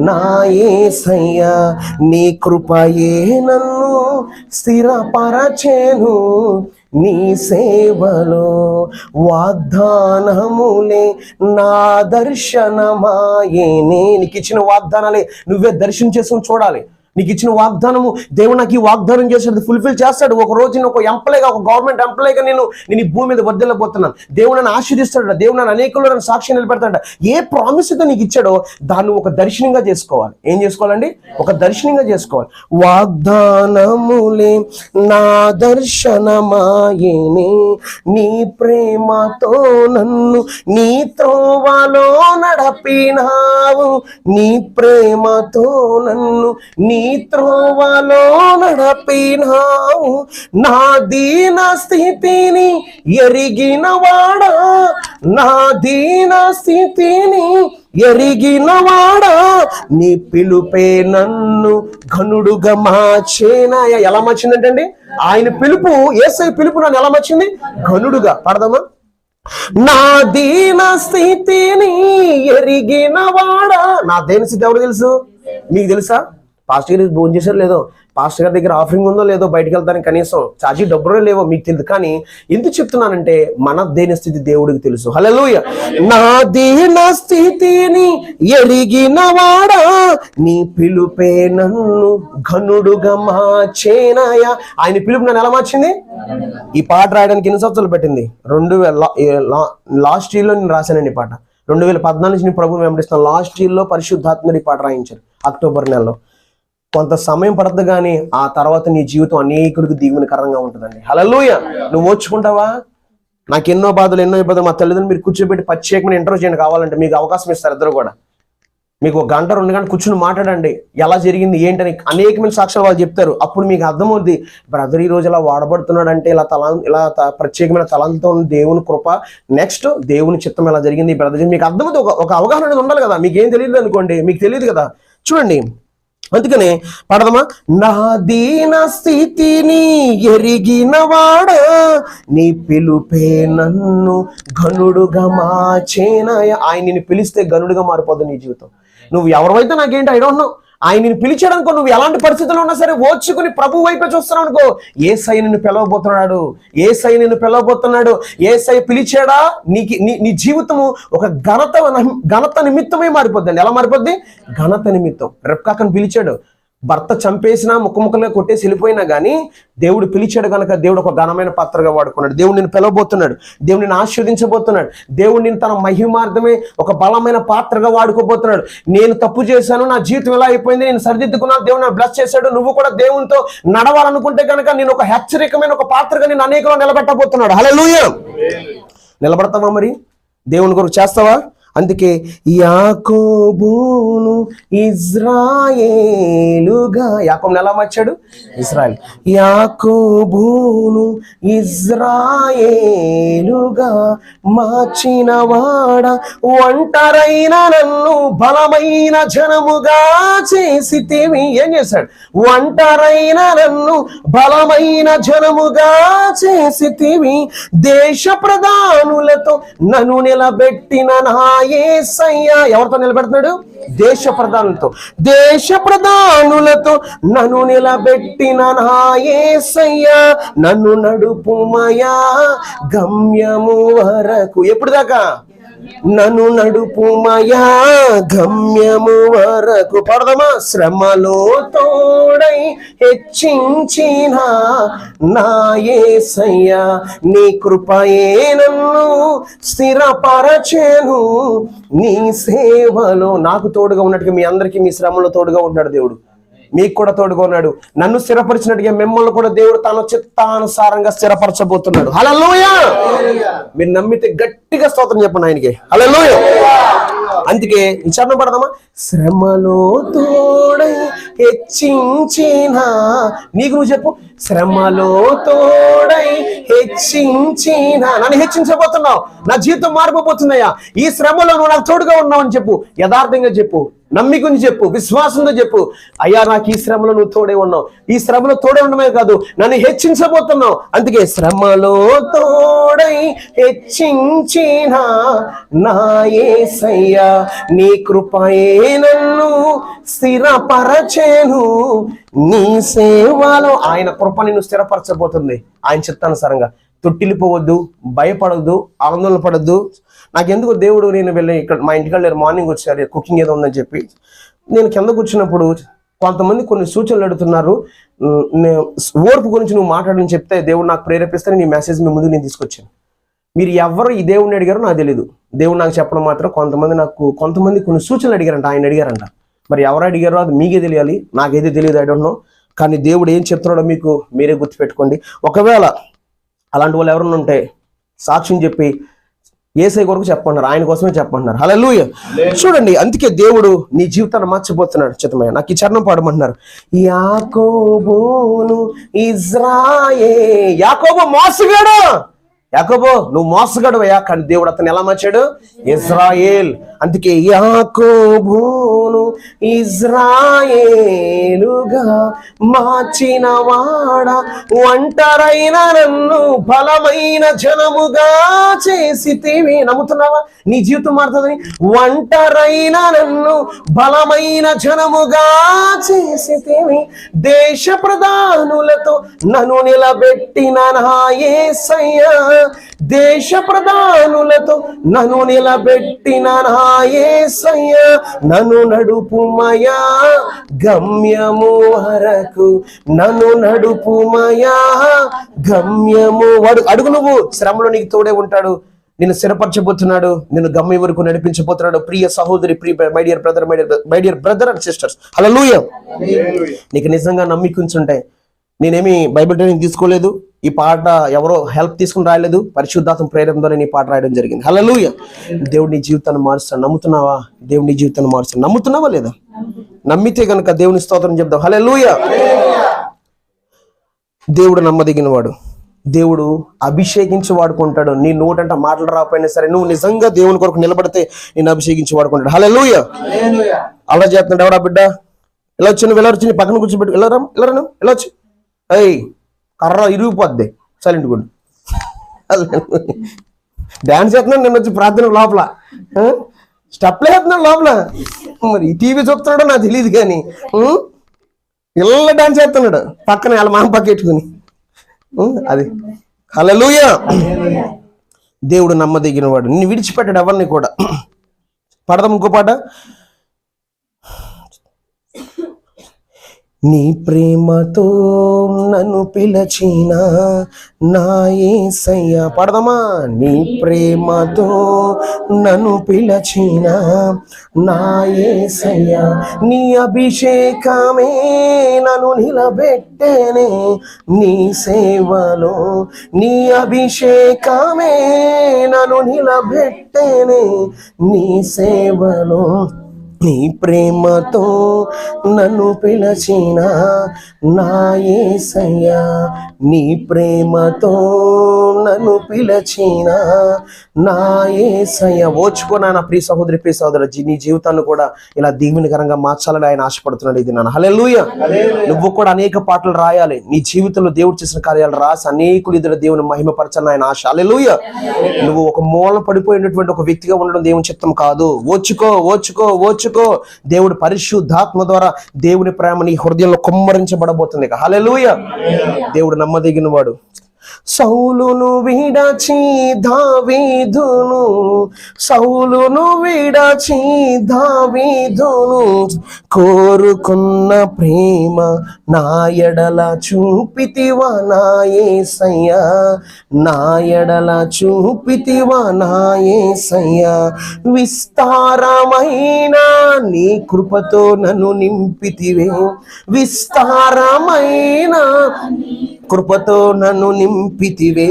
నా యేసయ్య. నీ కృపయే నన్ను స్థిరపరచెను నీ సేవలో. వాగ్దానములే నా దర్శనమాయేనే. నీకు ఇచ్చిన వాగ్దానాలే నువ్వే దర్శనం చేసుకుని చూడాలి. నీకు ఇచ్చిన వాగ్దానము దేవుడు నాకు ఈ వాగ్దానం చేశాడు, ఫుల్ఫిల్ చేస్తాడు. ఒక రోజు నేను ఒక ఎంప్లాయ్గా, ఒక గవర్నమెంట్ ఎంప్లాయ్గా నేను ఈ భూమి మీద వర్ధిల్లబోతున్నాను. దేవుడు నన్ను ఆశీర్దిస్తాడు. దేవుడు నన్ను అనేకులు నన్ను సాక్షి నిలబెడతాడు. ఏ ప్రామిస్ అయితే నీకు ఇచ్చాడో దాన్ని ఒక దర్శనంగా చేసుకోవాలి. ఏం చేసుకోవాలండి? ఒక దర్శనంగా చేసుకోవాలి. వాగ్దానములే నా దర్శనమాయేనే. నీ ప్రేమతో నన్ను నీ త్రోవలో నడిపినావు. నీ ప్రేమతో నన్ను నీ త్రోవలో నడిపినావు. నా దీన స్థితిని ఎరిగినవాడా, నా దీన స్థితిని ఎరిగినవాడా. నీ పిలుపే నన్ను ఘనుడుగా మార్చేనాయ. ఎలా మార్చిందంటండి? ఆయన పిలుపు, యేసయ్య పిలుపు నన్ను ఎలా మార్చింది? ఘనుడుగా. పడదామా? నా దీన స్థితిని ఎరిగినవాడా. నా దీన స్థితి ఎవరు తెలుసు? మీకు తెలుసా? పాస్టర్ గారు భోజనం చేశారో లేదో, పాస్టర్ గారి దగ్గర ఆఫరింగ్ ఉందో లేదో, బయటకు వెళ్తానికి కనీసం చార్జీ డబ్బులో లేవో మీకు తెలియదు. కానీ ఎందుకు చెప్తున్నానంటే మన దేని స్థితి దేవుడికి తెలుసు. హల్లెలూయా. నా దీన స్థితిని ఎరిగిన వాడా, నీ పిలుపే నన్ను ఘనుడుగా మార్చేనయా. ఆయన పిలుపు నన్ను ఎలా మార్చింది? ఈ పాట రాయడానికి ఎన్ని సంవత్సరాలు పెట్టింది? 2000 లాస్ట్ ఇయర్లో నేను రాశానండి ఈ పాట. 2014 నుంచి నేను ప్రభువుని వెంబడిస్తాను. లాస్ట్ ఇయర్లో పరిశుద్ధాత్ముడు ఈ పాట రాయించారు అక్టోబర్ నెలలో. కొంత సమయం పడదు కానీ ఆ తర్వాత నీ జీవితం అనేకులకు దీవెనకరంగా ఉంటుందండి. హల్లెలూయా. నువ్వు ఓర్చుకుంటావా? నాకు ఎన్నో బాధలు, ఎన్నో ఇబ్బందులు. మా తల్లిదండ్రులు మీరు కూర్చోబెట్టి ప్రత్యేకమైన ఇంటర్వ్యూ చేయండి, కావాలంటే మీకు అవకాశం ఇస్తారు. ఇద్దరు కూడా మీకు 1 గంట 2 గంటలు కూర్చుని మాట్లాడండి, ఎలా జరిగింది ఏంటని అనేకమైన సాక్ష్యాలు వాళ్ళు చెప్తారు. అప్పుడు మీకు అర్థమవుద్ది, బ్రదర్ ఈ రోజు ఇలా వాడబడుతున్నాడు అంటే ఇలా ప్రత్యేకమైన తలంతో దేవుని కృప, నెక్స్ట్ దేవుని చిత్తం ఎలా జరిగింది బ్రదర్, మీకు అర్థమవుతుంది. ఒక అవగాహన అనేది ఉండాలి కదా. మీకు ఏం తెలియదు అనుకోండి, మీకు తెలియదు కదా. చూడండి, అందుకనే పడదమా, నా దీన స్థితిని ఎరిగిన వాడా, నీ పిలుపే నన్ను ఘనుడుగా మార్చేనయా. ఆయన నిన్ను పిలిస్తే ఘనుడుగా మారిపోద్ది నీ జీవితం. నువ్వు ఎవరివైతే నాకేంటి ఐ డోంట్ నో, ఆయన నిన్ను పిలిచాడనుకో, నువ్వు ఎలాంటి పరిస్థితుల్లో ఉన్నా సరే ఓర్చుకుని ప్రభు వైపే చూస్తున్నావు అనుకో, యేసయ్య నిన్ను పిలవబోతున్నాడు. యేసయ్య నిన్ను పిలవబోతున్నాడు. యేసయ్య పిలిచాడా, నీ జీవితము ఒక ఘనత నిమిత్తమే మారిపోద్దండి. ఎలా మారిపోద్ది? ఘనత నిమిత్తం. రెబ్కాకను పిలిచాడు, భర్త చంపేసినా ముక్కముక్కలుగా కొట్టేసి వెళ్ళిపోయినా కానీ దేవుడు పిలిచాడు కనుక దేవుడు ఒక ఘనమైన పాత్రగా వాడుకున్నాడు. దేవుడు నిన్ను పిలవబోతున్నాడు, దేవుడు నిన్ను ఆశీర్వదించబోతున్నాడు, దేవుడు నిన్ను తన మహిమార్థమే ఒక బలమైన పాత్రగా వాడుకోబోతున్నాడు. నేను తప్పు చేశాను, నా జీవితం ఎలా అయిపోయింది, నేను సరిదిద్దుకున్నాను, దేవుడు నన్ను బ్లెస్ చేశాడు. నువ్వు కూడా దేవునితో నడవాలనుకుంటే కనుక నేను ఒక హెచ్చరికమైన ఒక పాత్రగా నేను అనేకలో నిలబెట్టబోతున్నాడు. హల్లెలూయా. నిలబడతావా? మరి దేవుని కొరకు చేస్తావా? అందుకే యాకోబును ఇజ్రాయేలుగా, యాకోబును ఎలా మార్చాడు? ఇజ్రాయేల్. యాకోబును ఇజ్రాయేలుగా మార్చిన వాడ, ఒంటరైన నన్ను బలమైన జనముగా చేసితివి. ఏం చేశాడు? ఒంటరైన నన్ను బలమైన జనముగా చేసితివి, దేశ ప్రధానులతో నన్ను నిలబెట్టిన నా యేసయ్య. ఎవరితో నిలబెడుతున్నాడు? దేశ ప్రధానులతో. దేశ ప్రధానులతో నన్ను నిలబెట్టిన నా యేసయ్య, నన్ను నడుపుమయా గమ్యము వరకు. ఎప్పుడు దాకా? నన్ను నడుపుమయా గమ్యము వరకు. పడదమా, శ్రమలో తోడై హెచ్చించిన నా యేసయ్య, నీ కృపయే నన్ను స్థిరపరచెను నీ సేవలో. నాకు తోడుగా ఉన్నట్టుగా మీ అందరికీ మీ శ్రమలో తోడుగా ఉన్నాడు దేవుడు. మీకు కూడా తోడుగా ఉన్నాడు. నన్ను స్థిరపరిచినట్టుగా మిమ్మల్ని కూడా దేవుడు తన చిత్తానుసారంగా స్థిరపరచబోతున్నాడు. హల్లెలూయా. మీరు నమ్మితే గట్టిగా స్తోత్రం చెప్పండి ఆయనకి. హల్లెలూయా. అందుకే విచారణ పడదామా, శ్రమలో తోడై హెచ్చించిన, నీకు నువ్వు చెప్పు, శ్రమలో తోడై హెచ్చించిన, నన్ను హెచ్చించబోతున్నావు, నా జీవితం మారిపోతున్నాయా, ఈ శ్రమలో నువ్వు నాకు తోడుగా ఉన్నావు అని చెప్పు. యథార్థంగా చెప్పు, నమ్మికని చెప్పు, విశ్వాసంతో చెప్పు, అయ్యా నాకు ఈ శ్రమలో నువ్వు తోడే ఉన్నావు, ఈ శ్రమలో తోడే ఉండమే కాదు నన్ను హెచ్చించబోతున్నావు. అందుకే శ్రమలో తోడై హెచ్చించిన నా యేసయ్య, నీ కృపయే నన్ను స్థిరపరచెను నీ సేవలో. ఆయన కృప నిన్ను స్థిరపరచబోతుంది ఆయన చిత్తానుసారంగా. తొట్టిల్లిపోవద్దు, భయపడద్దు, ఆందోళన పడద్దు. నాకెందుకు దేవుడు, నేను వెళ్ళి ఇక్కడ మా ఇంటికి మార్నింగ్ వచ్చారు కుకింగ్ ఏదో ఉందని చెప్పి, నేను కింద కూర్చున్నప్పుడు కొంతమంది కొన్ని సూచనలు అడుగుతున్నారు. ఓర్పు గురించి నువ్వు మాట్లాడని చెప్తే దేవుడు నాకు ప్రేరేపిస్తే నీ మెసేజ్ మీ ముందు నేను తీసుకొచ్చాను. మీరు ఎవరు ఈ దేవుడిని అడిగారో నాకు తెలియదు. దేవుడు నాకు చెప్పడం మాత్రం కొంతమంది కొన్ని సూచనలు అడిగారంట, ఆయన అడిగారంట. మరి ఎవరు అడిగారో అది మీకే తెలియాలి, నాకైతే తెలియదు, ఐ డోంట్ నో. కానీ దేవుడు ఏం చెప్తున్నాడో మీకు మీరే గుర్తుపెట్టుకోండి. ఒకవేళ అలాంటి వాళ్ళు ఎవరన్నా ఉంటే సాక్ష్యం చెప్పి యేసయ్య కొరకు చెప్పమన్నారు, ఆయన కోసమే చెప్పమన్నారు. హల్లెలూయా. చూడండి, అందుకే దేవుడు నీ జీవితాన్ని మార్చిపోతున్నాడు. చిత్తమయ్య నాకు ఈ చరణం పాడమంటున్నారు. యాకోబును యాకోబు మోసగాడు, యాకోబు నువ్వు మోసగాడువయ్యా, కానీ దేవుడు అతను ఎలా మార్చాడు? ఇజ్రాయేల్. అందుకే యాకోబును ఇజ్రాయేలుగా జనముగా మార్చిన వాడ, ఒంటరైన నన్ను బలమైన జనముగా చేసితివి. నమ్ముతున్నావా నీ జీవితం మారుతుందని? ఒంటరైన నన్ను బలమైన జనముగా చేసితివి, దేశ ప్రధానులతో నన్ను నిలబెట్టిన నా యేసయ్యా, దేశ ప్రధానులతో నన్ను నిలబెట్టిన నా యేసయ్యా, నన్ను నడుపుమయా గమ్యము వరకు, నన్ను నడుపుమయా గమ్యము. వాడు అడుగు, నువ్వు శ్రమలో నీకు తోడే ఉంటాడు, నిన్ను స్థిరపరచబోతున్నాడు, నిన్ను గమ్యం వరకు నడిపించబోతున్నాడు. ప్రియ సహోదరి, ప్రియ my dear brother and sisters, hallelujah. నీకు నిజంగా నమ్మికుంచుంటే, నేనేమి బైబిల్ ట్రైనింగ్ తీసుకోలేదు, ఈ పాట ఎవరో హెల్ప్ తీసుకుని రాయలేదు, పరిశుద్ధాత్మ ప్రేరణ ద్వారా ఈ పాట రాయడం జరిగింది. హల్లెలూయా. దేవుడి నీ జీవితాన్ని మారుస్తాడు. నమ్ముతున్నావా? దేవుడి నీ జీవితాన్ని మారుస్తాడు. నమ్ముతున్నావా లేదా? నమ్మితే గనుక దేవుని స్తోత్రం చెప్దాం. హల్లెలూయా. దేవుడు నమ్మదగిన వాడు, దేవుడు అభిషేకించి వాడుకుంటాడు. నీ నోటంట మాటలు రాకపోయినా సరే, నువ్వు నిజంగా దేవుని కొరకు నిలబడితే నేను అభిషేకించి వాడుకుంటాడు. హల్లెలూయా. అలా చేస్తున్నాడు. ఎవడా బిడ్డ ఇలా వచ్చి, నువ్వు ఎలా వచ్చి పక్కన కూర్చోబెట్టి వెళ్ళరా వచ్చి, అయ్యి కర్ర ఇరిగిపోద్ది, సైలెంట్ గుడ్. డాన్స్ చేస్తున్నాడు, నేను వచ్చి ప్రార్థన లోపల స్టెప్లు వేస్తున్నాడు లోపల. మరి టీవీ చూస్తున్నాడో నాకు తెలియదు, కానీ ఇలా డాన్స్ చేస్తున్నాడు పక్కన వాళ్ళ మామ పక్క పెట్టుకుని. అది హల్లెలూయా. దేవుడు నమ్మదగిన వాడు, నిన్ను విడిచిపెట్టాడు ఎవరిని కూడా. పడదాం ఇంకో పాట. నీ ప్రేమతో నన్ను పిలచిన నా యేసయ్యా. పడదామా? నీ ప్రేమతో నన్ను పిలచిన నా యేసయ్యా, నీ అభిషేకమే నన్ను నిలబెట్టేనే నీ సేవలో, నీ అభిషేకమే నన్ను నిలబెట్టేనే నీ సేవలో, నీ ప్రేమతో నన్ను పిలచిన నా యేసయ్యా, నీ ప్రేమతో నన్ను పిలచిన నా యేసయ్యా. ఓచుకోనా నా ప్రియ సహోదరి, ప్రియ సహోదరు, నీ జీవితాన్ని కూడా ఇలా దీవెనకరంగా మార్చాలని ఆయన ఆశపడుతున్నాడు. ఇది నాన్న హల్లెలూయా. నువ్వు కూడా అనేక పాటలు రాయాలి, నీ జీవితంలో దేవుడు చేసిన కార్యాలు రాసి అనేకులు ఎదురు దేవుని మహిమపరచాలని ఆయన ఆశ. హల్లెలూయా. నువ్వు ఒక మూల పడిపోయినటువంటి ఒక వ్యక్తిగా ఉండడం దేవుని చిత్తం కాదు. ఓచుకో ఓచుకో ఓచుకో. దేవుడు పరిశుద్ధాత్మ ద్వారా దేవుని ప్రేమ నీ హృదయంలో కుమ్మరించబడబోతుంది. హల్లెలూయా. దేవుడు నమ్మదగిన వాడు. సౌలును విడచి దావీదును, సౌలును విడచి దావీదును కోరుకున్న ప్రేమ నా ఎడల చూపితివా నా యేసయ్యా, నా ఎడల చూపితివా నా యేసయ్యా, విస్తారమైన నీ కృపతో నన్ను నింపితివే, విస్తారమైన కృపతో నన్ను నింపితివే,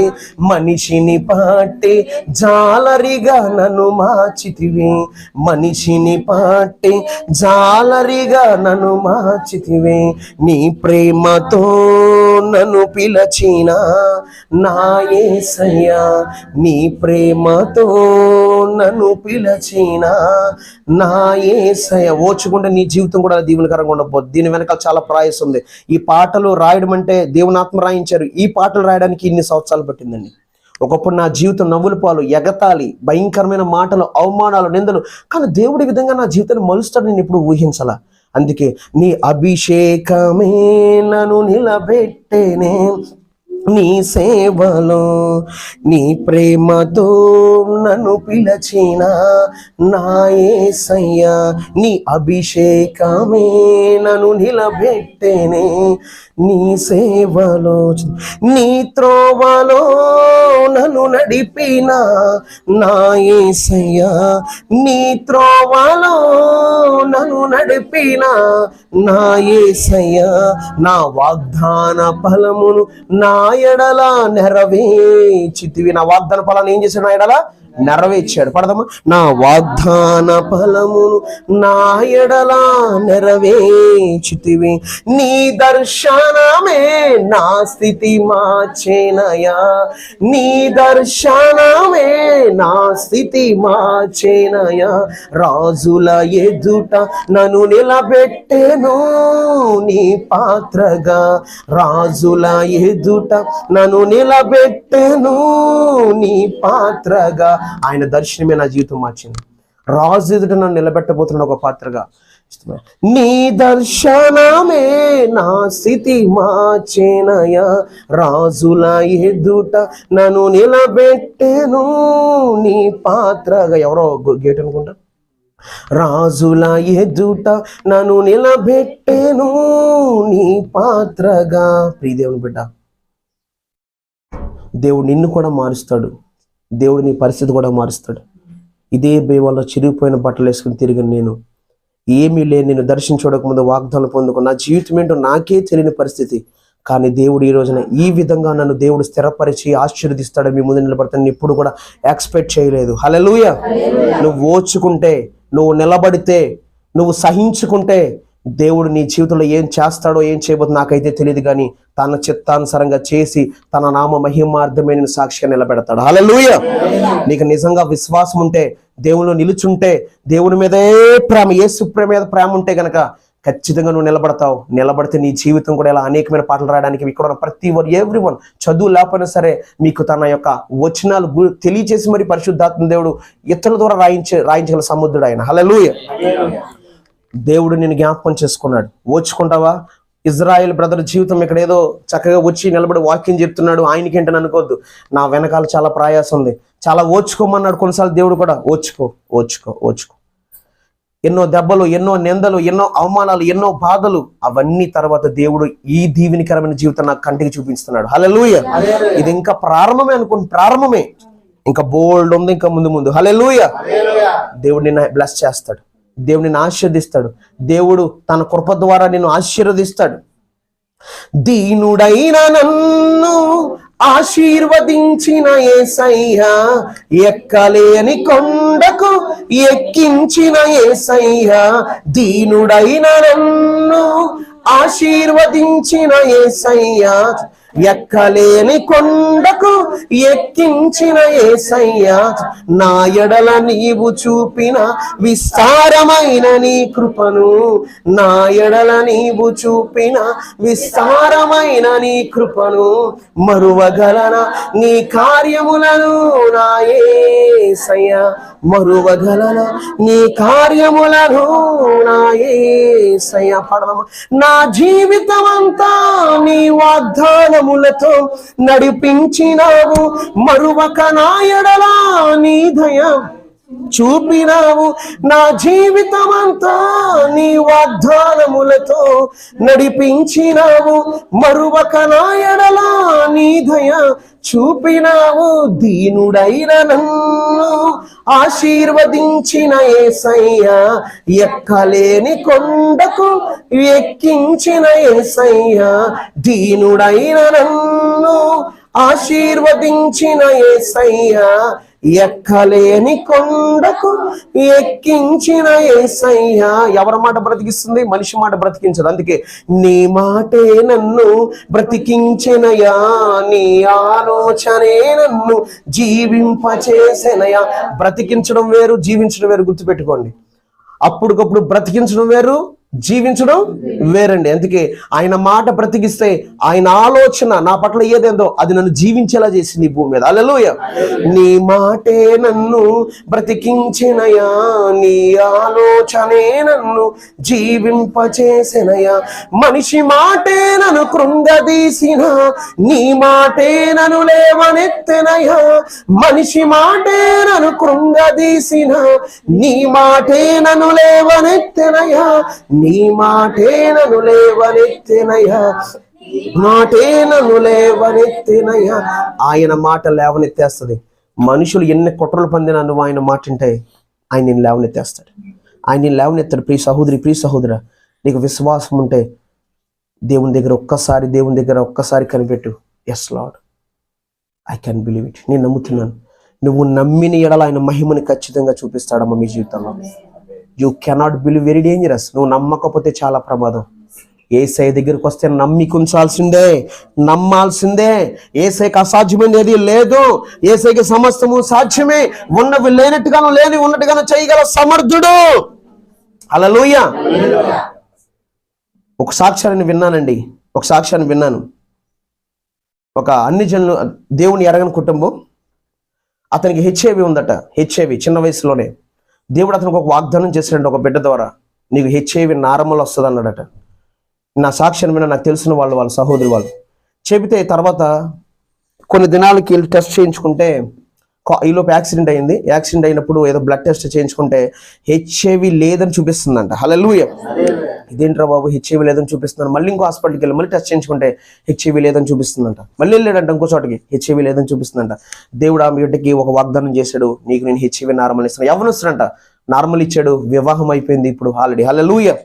మనిషిని పాటే జాలరిగా నన్ను మార్చితివే, మనిషిని పాటే జాలరిగా నన్ను మార్చితివే, నీ ప్రేమతో నన్ను పిలచిన నా యేసయ్యా, నీ ప్రేమతో నన్ను పిలచిన నా యేసయ్యా. ఓచుకుంటే నీ జీవితం కూడా దీవెనకరంగా ఉండబోద్ది. దీని వెనకాల చాలా ప్రయాసం ఉంది. ఈ పాటలు రాయడం అంటే దేవుని ఆత్మ రాయించారు. ఈ పాటలు రాయడానికి ఇన్ని సంవత్సరాలు పట్టిందండి. ఒకప్పుడు నా జీవితం నవ్వుల పాలు, ఎగతాళి, భయంకరమైన మాటలు, అవమానాలు, నిందలు. కానీ దేవుడి విధంగా నా జీవితాన్ని మలుస్తాడు నేను ఇప్పుడు ఊహించాల. అందుకే నీ అభిషేకమే నన్ను నిలబెట్టేనే నీ సేవలో, నీ ప్రేమతో నన్ను పిలచిన నా యేసయ్యా, నీ అభిషేకమే నన్ను నిలబెట్టేనే నీ సేవలో, నీ త్రోవలో నన్ను నడిపిన నా యేసయ్యా, నీ త్రోవలో నన్ను నడిపిన నా యేసయ్యా, నా వాగ్దాన ఫలమును నా ఎడల నెరవేర్చితివి. నా వాగ్దాన ఫలాన్ని ఏం చేశాడు? నా ఎడల నెరవేర్చాడు. పడదామా? నా వాగ్దాన ఫలమును నా ఎడల నెరవేర్చితివి, నీ దర్శనమే నా స్థితి మార్చేనయా, నీ దర్శనమే నా స్థితి మార్చేనయా, రాజుల ఎదుట నన్ను నిలబెట్టెను నీ పాత్రగా, రాజుల ఎదుట నన్ను నిలబెట్టెను నీ పాత్రగా. ఆయన దర్శనమే నా జీవితం మార్చింది. రాజు ఎదుట నన్ను నిలబెట్టబోతున్న ఒక పాత్రగా. నీ దర్శనమే నా స్థితి మార్చేనయా, రాజుల ఎదుట నన్ను నిలబెట్టెను నీ పాత్రగా. ఎవరో గేట్ అనుకుంటా. రాజుల ఎదుట నన్ను నిలబెట్టెను నీ పాత్రగా. ప్రియదేవుని బిడ్డ, దేవుడు నిన్ను కూడా మారుస్తాడు. దేవుడు నీ పరిస్థితి కూడా మారుస్తాడు. ఇదే బేవాల్లో చిరిగిపోయిన బట్టలు వేసుకుని తిరిగిన నేను, ఏమీ లేని నేను దర్శించడానికి ముందు వాగ్దానం పొందుకున్న నా జీవితం ఏంటో నాకే తెలియని పరిస్థితి. కానీ దేవుడు ఈ రోజున ఈ విధంగా నన్ను దేవుడు స్థిరపరిచి ఆశీర్వదిస్తాడు, మీ ముందు నిలబడతాను ఇప్పుడు కూడా ఎక్స్పెక్ట్ చేయలేదు. హల్లెలూయా. నువ్వు ఓచుకుంటే, నువ్వు నిలబడితే, నువ్వు సహించుకుంటే దేవుడు నీ జీవితంలో ఏం చేస్తాడో ఏం చేయబోతుందో నాకైతే తెలియదు, కానీ తన చిత్తానుసారంగా చేసి తన నామ మహిమార్థమైన సాక్షిగా నిలబెడతాడు. హల్లెలూయా. నీకు నిజంగా విశ్వాసం ఉంటే, దేవుళ్ళు నిలుచుంటే, దేవుని మీదే ప్రేమ, యేసు ప్రేమ మీద ప్రేమ ఉంటే గనక ఖచ్చితంగా నువ్వు నిలబడతావు. నిలబడితే నీ జీవితం కూడా ఇలా అనేకమైన పాటలు రాయడానికి ఇక్కడ ఉన్న ప్రతి ఎవ్రీవన్ చదువు లేకపోయినా సరే మీకు తన యొక్క వచనాలు తెలియచేసి మరి పరిశుద్ధాత్మ దేవుడు ఇతరుల ద్వారా రాయించగల సముద్రుడు ఆయన. హల్లెలూయా. దేవుడు నిన్ను జ్ఞాపకం చేసుకున్నాడు. ఓచుకుంటావా? ఇజ్రాయెల్ బ్రదర్ జీవితం ఇక్కడ ఏదో చక్కగా వచ్చి నిలబడి వాక్యం చెప్తున్నాడు, ఆయనకి ఏంటని అనుకోవద్దు. నా వెనకాల చాలా ప్రయాసం ఉంది, చాలా ఓచుకోమన్నాడు. కొన్నిసార్లు దేవుడు కూడా ఓచుకో ఓచుకో ఓచుకో. ఎన్నో దెబ్బలు, ఎన్నో నిందలు, ఎన్నో అవమానాలు, ఎన్నో బాధలు, అవన్నీ తర్వాత దేవుడు ఈ దీవెనికరమైన జీవితం నాకు కంటికి చూపిస్తున్నాడు. హల్లెలూయా. ఇది ఇంకా ప్రారంభమే ప్రారంభమే, ఇంకా బోల్డ్ ఉంది ఇంకా ముందు ముందు. హల్లెలూయా. దేవుడు నిన్ను బ్లెస్ చేస్తాడు, దేవుడు నిన్ను ఆశీర్వదిస్తాడు, దేవుడు తన కృప ద్వారా నిన్ను ఆశీర్వదిస్తాడు. దీనుడైన నన్ను ఆశీర్వదించిన యేసయ్యా, ఎక్కలేని కొండకు ఎక్కించిన యేసయ్యా, దీనుడైన నన్ను ఆశీర్వదించిన యేసయ్యా, ఎక్కలేని కొండకు ఎక్కించిన యేసయ్యా, నా ఎడల నీవు చూపిన విస్తారమైన నీ కృపను, నా ఎడల నీవు చూపిన విస్తారమైన నీ కృపను మరువగలనా నీ కార్యములను నా యేసయ్యా, మరువగలనా నీ కార్యములను నా యేసయ్యా. పడదమా? నా జీవితమంతా నీ వాగ్దానములతో నడిపించినావు, మరువక నా ఎడల నీ దయ చూపినావు. నా జీవితమంతా నీ వాగ్దానములతో నడిపించినావు, మరువక నా ఎడల నీ దయ చూపినావు. దీనుడైన నన్ను ఆశీర్వదించిన యేసయ్యా, ఎక్కలేని కొండకు ఎక్కించిన యేసయ్యా, దీనుడైన నన్ను ఆశీర్వదించిన యేసయ్యా, ఎక్కలేని కొండకు ఎక్కించిన యేసయ్యా. ఎవరి మాట బ్రతికిస్తుంది? మనిషి మాట బ్రతికించదు. అందుకే నీ మాటే నన్ను బ్రతికించెనయా, నీ ఆలోచనే నన్ను జీవింపచేసెనయా. బ్రతికించడం వేరు, జీవించడం వేరు, గుర్తుపెట్టుకోండి. అప్పటికప్పుడు బ్రతికించడం వేరు, జీవించడం వేరండి. అందుకే ఆయన మాట బ్రతికిస్తే ఆయన ఆలోచన నా పట్ల ఏదేందో అది నన్ను జీవించేలా చేసింది ఈ భూమి మీద. హల్లెలూయా. నీ మాటే నన్ను బ్రతికించినయా, నీ ఆలోచనే నన్ను జీవింపచేసినయా. మనిషి మాటే నన్ను కృంగదీసిన, నీ మాటే నన్ను లేవనెత్తెనయా. మనిషి మాటే నన్ను కృంగదీసిన, నీ మాటే నన్ను లేవనెత్తెనయా. నీ మాటే నన్ను లేవనెత్తెనయా, మాటే నన్ను లేవనెత్తెనయా. ఆయన మాట లేవనెత్తేస్తుంది. మనుషులు ఎన్ని కుట్రలు పొందినా నువ్వు ఆయన మాట వింటే ఆయన నేను లేవనెత్తేస్తాడు, ఆయన నేను లేవనెత్తాడు. ప్రియ సహోదరి, ప్రియ సహోదరా, నీకు విశ్వాసం ఉంటే దేవుని దగ్గర ఒక్కసారి కనిపెట్టు. Yes Lord, I can believe it. నేను నమ్ముతున్నాను, నువ్వు నమ్మిన ఎడల ఆయన మహిమని ఖచ్చితంగా చూపిస్తాడమ్మా మీ జీవితంలో. You cannot believe, very dangerous. నువ్వు నమ్మకపోతే చాలా ప్రమాదం. యేసయ్య దగ్గరికి వస్తే నమ్మికుంచాల్సిందే, నమ్మాల్సిందే. యేసయ్యకి అసాధ్యమైనది ఏది లేదు. యేసయ్యకి సమస్తము సాధ్యమే. ఉన్నవి లేనట్టుగాను, లేని ఉన్నట్టుగాను చేయగల సమర్థుడు. హల్లెలూయా. ఒక సాక్ష్యాన్ని విన్నానండి, ఒక సాక్ష్యాన్ని విన్నాను. ఒక అన్ని జనులు, దేవుని ఎరగని కుటుంబం, అతనికి హెచ్ఐవి ఉందట. హెచ్ఐవి చిన్న వయసులోనే. దేవుడు అతనికి ఒక వాగ్దానం చేశాడంట ఒక బిడ్డ ద్వారా, నీకు హెచ్ఐవి నార్మల్ వస్తుంది అన్నాడట. నా సాక్ష్యాన్ని విన్నా, నాకు తెలిసిన వాళ్ళ సహోదరి వాళ్ళు చెబితే, తర్వాత కొన్ని దినాలకి వెళ్ళి టెస్ట్ చేయించుకుంటే ఈలోపు యాక్సిడెంట్ అయింది. యాక్సిడెంట్ అయినప్పుడు ఏదో బ్లడ్ టెస్ట్ చేయించుకుంటే హెచ్ఐవి లేదని చూపిస్తుందంట. హల్లెలూయా. ఇదేంట్రా బాబు హెచ్ఐవి లేదని చూపిస్తున్నాను. మళ్ళీ ఇంకో హాస్పిటల్కి వెళ్ళి మళ్ళీ టెస్ట్ చేయించుకుంటే హెచ్ఐవి లేదని చూపిస్తుందంట. మళ్ళీ వెళ్ళాడంట ఇంకో చోటకి, హెచ్ఐవి లేదని చూపిస్తుందంట. దేవుడు ఆ బిడ్డకి ఒక వాగ్దానం చేశాడు, నీకు నేను హెచ్ఐవి నార్మల్ ఇస్తాను. ఎవరిస్తాడంట, నార్మల్ ఇచ్చాడు. వివాహం అయిపోయింది ఇప్పుడు ఆల్రెడీ. హల్లెలూయా.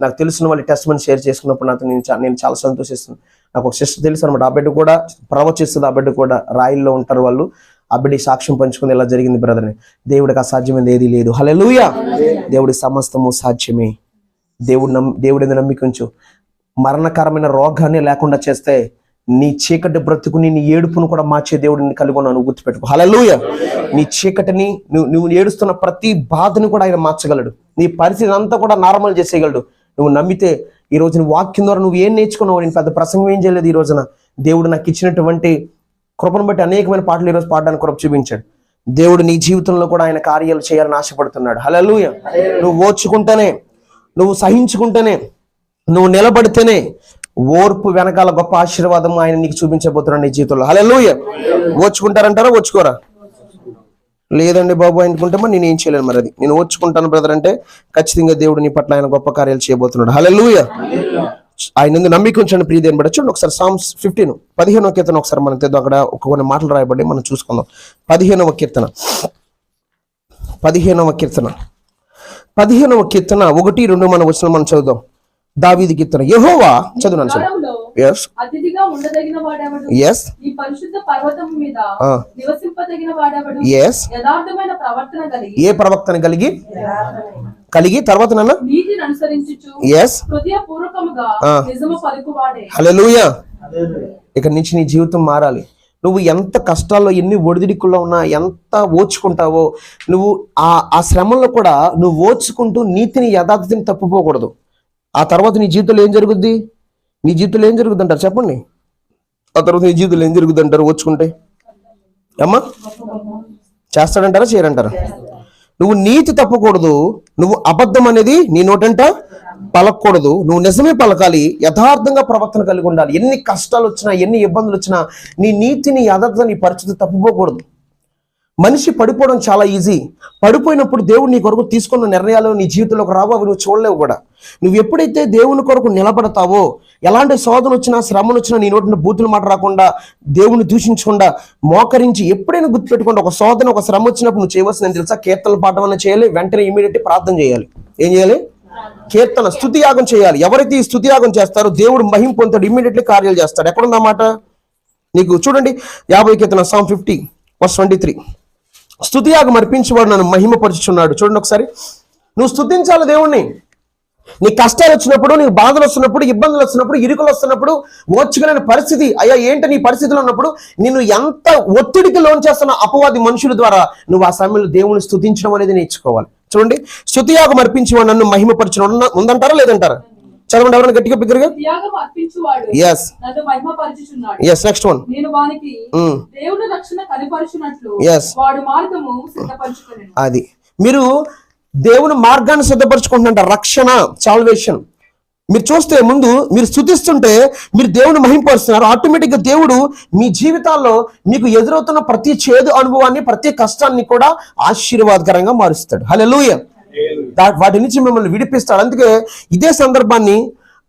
నాకు తెలిసిన వాళ్ళు టెస్ట్ మని షేర్ చేసుకున్నప్పుడు నేను చాలా సంతోషిస్తున్నాను. నాకు ఒక సిస్టర్ తెలుసు అనమాట, ఆ బిడ్డ కూడా ప్రవచిస్తుంది. ఆ బిడ్డ కూడా రాయిల్లో ఉంటారు వాళ్ళు. ఆ బిడ్డ సాక్ష్యం పంచుకుంది, ఇలా జరిగింది బ్రదర్ అని. దేవుడికి అసాధ్యమైనది ఏది లేదు. హల్లెలూయా. దేవుడి సమస్తము సాధ్యమే. దేవుడి నమ్మికుంచు. మరణకరమైన రోగాన్ని లేకుండా చేస్తే నీ చీకటి బ్రతుకుని, నీ ఏడుపును కూడా మార్చే దేవుడిని కలిగి ఉన్నాను, గుర్తుపెట్టుకో. హల్లెలూయా. నీ చీకటిని, నువ్వు ఏడుస్తున్న ప్రతి బాధని కూడా ఆయన మార్చగలడు. నీ పరిస్థితి అంతా కూడా నార్మల్ చేసేయగలడు. నువ్వు నమ్మితే. ఈ రోజున వాక్యం ద్వారా నువ్వు ఏం నేర్చుకున్నావు? నేను పెద్ద ప్రసంగం ఏం చేయలేదు. ఈ రోజున దేవుడు నాకు ఇచ్చినటువంటి కృపను బట్టి అనేకమైన పాటలు ఈరోజు పాడడానికి కృప చూపించాడు. దేవుడు నీ జీవితంలో కూడా ఆయన కార్యాలు చేయాలని ఆశపడుతున్నాడు. హల్లెలూయా. నువ్వు ఓర్చుకుంటేనే, నువ్వు సహించుకుంటేనే, నువ్వు నిలబడితేనే ఓర్పు వెనకాల గొప్ప ఆశీర్వాదం ఆయన నీకు చూపించబోతున్నాడు నీ జీవితంలో. హల్లెలూయా. ఓర్చుకుంటారంటారా, ఓర్చుకోరా? లేదండి బాబు అనుకుంటే మరి నేను ఏం చేయలేను. మరి అది నేను ఓర్చుకుంటాను బ్రదర్ అంటే ఖచ్చితంగా దేవుడు నీ పట్ల ఆయన గొప్ప కార్యాలు చేయబోతున్నాడు. హల్లెలూయా. ఆయన నమ్మిక ఉంచండి ప్రియ దేవుని బిడ్డ. చూడండి ఒకసారి సామ్స్ 15 15వ కీర్తన ఒకసారి మనం తెద్దాం. అక్కడ కొన్ని మాటలు రాయబడి మనం చూసుకుందాం. 15వ కీర్తన 1, 2 మనం వచ్చిన మనం చదువుదాం. దావీదు కీర్తన. యెహోవా చదువునాను సార్. అతిథిగా ఉండదగిన వాడెవడు? ఈ పరిశుద్ధ పర్వతము మీద నివసింపదగిన వాడెవడు? యథార్థమైన ప్రవర్తన కలిగి. ఏ ప్రవర్తన కలిగి తర్వాత నన్ను నీతిని అనుసరించుచు హృదయపూర్వకముగా నిజము పలుకువాడే. హల్లెలూయా. ఇక నుంచి నీ జీవితం మారాలి. నువ్వు ఎంత కష్టాల్లో, ఎన్ని ఒడిదిడికుల్లో ఉన్నా, ఎంత ఓర్చుకుంటావో, నువ్వు ఆ శ్రమంలో కూడా నువ్వు ఓర్చుకుంటూ నీతిని, యథార్థతని తప్పుపోకూడదు. ఆ తర్వాత నీ జీవితంలో ఏం జరుగుద్ది? నీ జీవితంలో ఏం జరుగుద్ది అంటారు చెప్పండి? ఆ తర్వాత నీ జీవితంలో ఏం జరుగుద్ది అంటారు ఓర్చుకుంటే? అమ్మా చేస్తాడంటారా, చేయరంటారా? నువ్వు నీతి తప్పకూడదు. నువ్వు అబద్ధం అనేది నీ నోటంట పలకూడదు. నువ్వు నిజమే పలకాలి. యథార్థంగా ప్రవర్తన కలిగి ఉండాలి. ఎన్ని కష్టాలు వచ్చినా, ఎన్ని ఇబ్బందులు వచ్చినా నీ నీతిని, యథార్థత, నీ పరిస్థితి తప్పుకోకూడదు. మనిషి పడిపోవడం చాలా ఈజీ. పడిపోయినప్పుడు దేవుడు నీ కొరకు తీసుకున్న నిర్ణయాలు నీ జీవితంలోకి రావు, అవి నువ్వు చూడలేవు కూడా. నువ్వు ఎప్పుడైతే దేవుని కొరకు నిలబడతావో, ఎలాంటి శోధన వచ్చినా, శ్రమను వచ్చినా నీ నోటిన బూతులు మాట రాకుండా, దేవుని దూషించకుండా, మోకరించి ఎప్పుడైనా గుర్తుపెట్టుకోండి. ఒక శోధన, ఒక శ్రమ వచ్చినప్పుడు నువ్వు చేయవలసింది తెలుసా? కీర్తనలు పాఠం చేయాలి. వెంటనే ఇమీడియట్ ప్రార్థన చేయాలి. ఏం చేయాలి? కీర్తన, స్తుతి యాగం చేయాలి. ఎవరైతే ఈ స్తుతి యాగం చేస్తారో దేవుడు మహిమ పొందుతాడు, ఇమీడియట్లీ కార్యాలు చేస్తాడు. ఎక్కడుందన్నమాట నీకు? చూడండి 50 కీర్తన, Psalm 50:23. స్తుతియాగం అర్పించేవాడు నన్ను మహిమపరుచుచున్నాడు. చూడండి ఒకసారి. నువ్వు స్తుతించాలి దేవుణ్ణి. నీ కష్టాలు వచ్చినప్పుడు, నీకు బాధలు వస్తున్నప్పుడు, ఇబ్బందులు వస్తున్నప్పుడు, ఇరుకులు వస్తున్నప్పుడు, ఓర్చుకోలేని పరిస్థితి, అయ్యా ఏంటి నీ పరిస్థితిలో ఉన్నప్పుడు నిన్ను ఎంత ఒత్తిడికి లోన్ చేస్తున్న అపవాది మనుషుల ద్వారా నువ్వు ఆ సమయంలో దేవుని స్తుతించడం అనేది నేర్చుకోవాలి. చూడండి, స్తుతియాగం అర్పించేవాడు నన్ను మహిమపరచును ఉందంటారా, లేదంటారా? చదవండి ఎవరైనా గట్టిగా బిగ్గరగా. Next one. అది మీరు దేవుని మార్గాన్ని సిద్ధపరచుకుంటున్నారంట. రక్షణ, సాల్వేషన్. మీరు చూస్తే ముందు మీరు స్తుతిస్తుంటే మీరు దేవుని మహిమపరుస్తున్నారు. ఆటోమేటిక్ గా దేవుడు మీ జీవితాల్లో మీకు ఎదురవుతున్న ప్రతి చేదు అనుభవాన్ని, ప్రతి కష్టాన్ని కూడా ఆశీర్వాదకరంగా మారుస్తాడు. హల్లెలూయా. వాటి నుంచి మిమ్మల్ని విడిపిస్తాడు. అందుకే ఇదే సందర్భాన్ని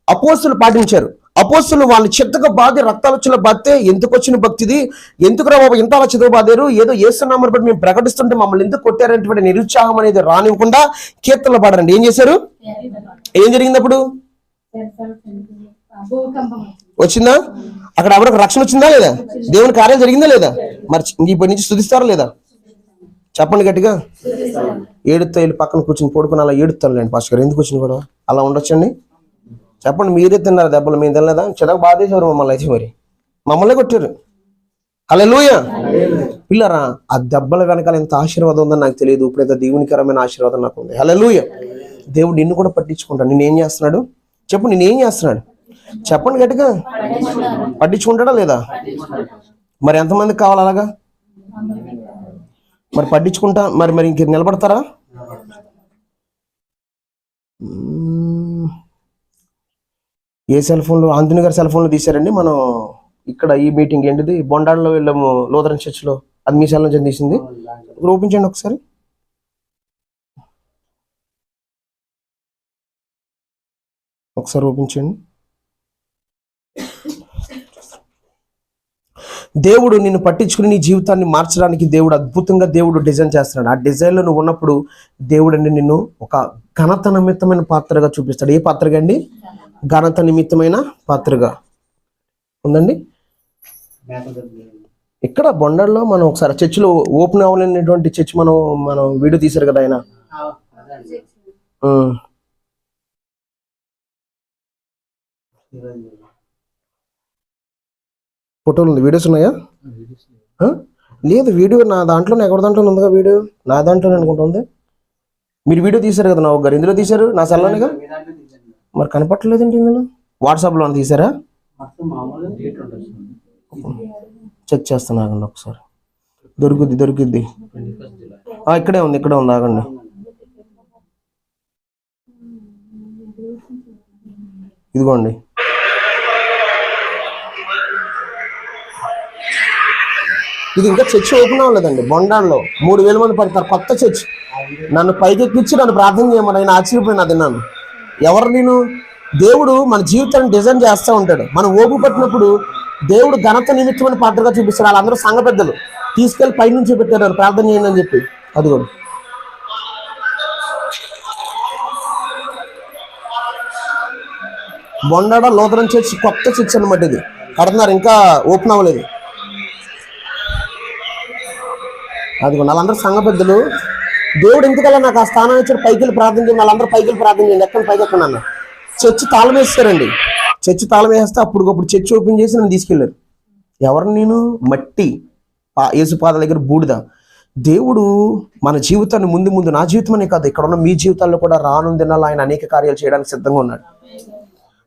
అపోస్తులు పాటించారు. అపోస్తులు వాళ్ళు చిత్తగా బాధి, రక్తాలోచన బాధితే ఎందుకు వచ్చిన భక్తిది, ఎందుకు రా బాబు ఇంత అలా చిత్తగా బాధారు, ఏదో యేసునామమును బట్టి మేము ప్రకటిస్తుంటే మమ్మల్ని ఎందుకు కొట్టారంటే నిరుత్సాహం అనేది రానివ్వకుండా కీర్తనలు పాడారండి. ఏం చేశారు? ఏం జరిగింది అప్పుడు? వచ్చిందా? అక్కడ ఎవరికి రక్షణ వచ్చిందా లేదా? దేవుని కార్యం జరిగిందా లేదా? మరి ఇప్పటి నుంచి స్తుతిస్తారా లేదా? చెప్పండి గట్టిగా. ఏడుతో వెళ్ళి పక్కన కూర్చుని పడుకుని అలా ఏడుతానులేండి పాస్టర్ గారు, ఎందుకు వచ్చిన కూడా అలా ఉండొచ్చండి? చెప్పండి. మీరే తిన్నారు దెబ్బలు, మేము తినలేదా? చిన్నగా బాధేసేవారు మమ్మల్ని అయితే, మరి మమ్మల్ని కొట్టారు. హల్లెలూయా. పిల్లరా, ఆ దెబ్బల వెనకాల ఎంత ఆశీర్వాదం ఉందని నాకు తెలియదు, ఇప్పుడైతే దేవునికరమైన ఆశీర్వాదం నాకు ఉంది. హల్లెలూయా. దేవుడు నిన్ను కూడా పట్టించుకుంటాడు. నిన్నేం చేస్తున్నాడు చెప్పు, నేనేం చేస్తున్నాడు చెప్పండి గట్టిగా. పట్టించుకుంటాడా లేదా? మరి ఎంతమందికి కావాలి అలాగా? మరి పట్టించుకుంటా మరి ఇంక నిలబడతారా? ఏ సెల్ ఫోన్లో? ఆంజనేయ గారి సెల్ ఫోన్లో తీశారండి. మనం ఇక్కడ ఈ మీటింగ్ ఏంటిది, బొండాళ్ళలో వెళ్ళాము లూథరన్ చర్చ్లో, అది మీ సెల్ నుంచి తీసింది. ఓపించండి ఒకసారి. ఒకసారి ఓపించండి. దేవుడు నిన్ను పట్టించుకుని నీ జీవితాన్ని మార్చడానికి దేవుడు అద్భుతంగా దేవుడు డిజైన్ చేస్తున్నాడు. ఆ డిజైన్లో నువ్వు ఉన్నప్పుడు దేవుడు అండి నిన్ను ఒక ఘనత నిమిత్తమైన పాత్రగా చూపిస్తాడు. ఏ పాత్రగా అండి? ఘనత నిమిత్తమైన పాత్రగా ఉందండి. ఇక్కడ బొండల్లో మనం ఒకసారి చర్చిలో ఓపెన్ అవ్వలేనటువంటి చర్చ్ మనం వీడియో తీశారు కదా ఆయన. ఫోటోలు ఉంది, వీడియోస్ ఉన్నాయా? లేదు, వీడియో నా దాంట్లో, ఎవరి దాంట్లో ఉందిగా వీడియో? నా దాంట్లోనే అనుకుంటుంది. మీరు వీడియో తీశారు కదా నా గారు, ఇందులో తీశారు, నా సెల్లోనేగా. మరి కనపట్టలేదేంటి ఇందులో? వాట్సాప్లో తీశారా? చెక్ చేస్తాను ఒకసారి. దొరుకుద్ది. ఇక్కడే ఉంది ఆగండి. ఇదిగోండి. ఇది ఇంకా చర్చ్ ఓపెన్ అవ్వలేదండి. బొండాల్లో 3000 మంది పడతారు, కొత్త చర్చ్. నన్ను పైకెక్కించి నన్ను ప్రార్థన చేయమని ఆయన ఆశ్చర్యపోయినా తిన్నాను. ఎవరు నేను? దేవుడు మన జీవితాన్ని డిజైన్ చేస్తూ ఉంటాడు. మనం ఓపు పట్టినప్పుడు దేవుడు ఘనత నిమిత్తమైన పాత్రగా చూపిస్తాడు. వాళ్ళందరూ సంఘ పెద్దలు తీసుకెళ్లి పైనుంచి పెట్టారు ప్రార్థన చేయండి అని చెప్పి. అది కూడా బొండాడ లూథరన్ చర్చ్ కొత్త చర్చ్ అనమాట. ఇది కడుతున్నారు, ఇంకా ఓపెన్ అవ్వలేదు. అదిగో వాళ్ళందరూ సంఘ పెద్దలు. దేవుడు ఎందుకలా నాకు ఆ స్థానం ఇచ్చాడు, పైకి వెళ్ళి ప్రార్థన చేయండి, వాళ్ళందరూ పైకి వెళ్ళి ప్రార్థన చేయండి. ఎక్కడ పైకి ఎక్కడన్నా చర్చి తాళం వేస్తారండి. చర్చి తాళం వేస్తే అప్పుడు చర్చి ఓపెన్ చేసి నన్ను తీసుకెళ్ళారు. ఎవరు నేను? మట్టి, యేసుపాదాల దగ్గర బూడిద. దేవుడు మన జీవితాన్ని ముందు నా జీవితం అనే కాదు, ఇక్కడ ఉన్న మీ జీవితాల్లో కూడా రానున్న దినాల్లో ఆయన అనేక కార్యాలు చేయడానికి సిద్ధంగా ఉన్నాడు.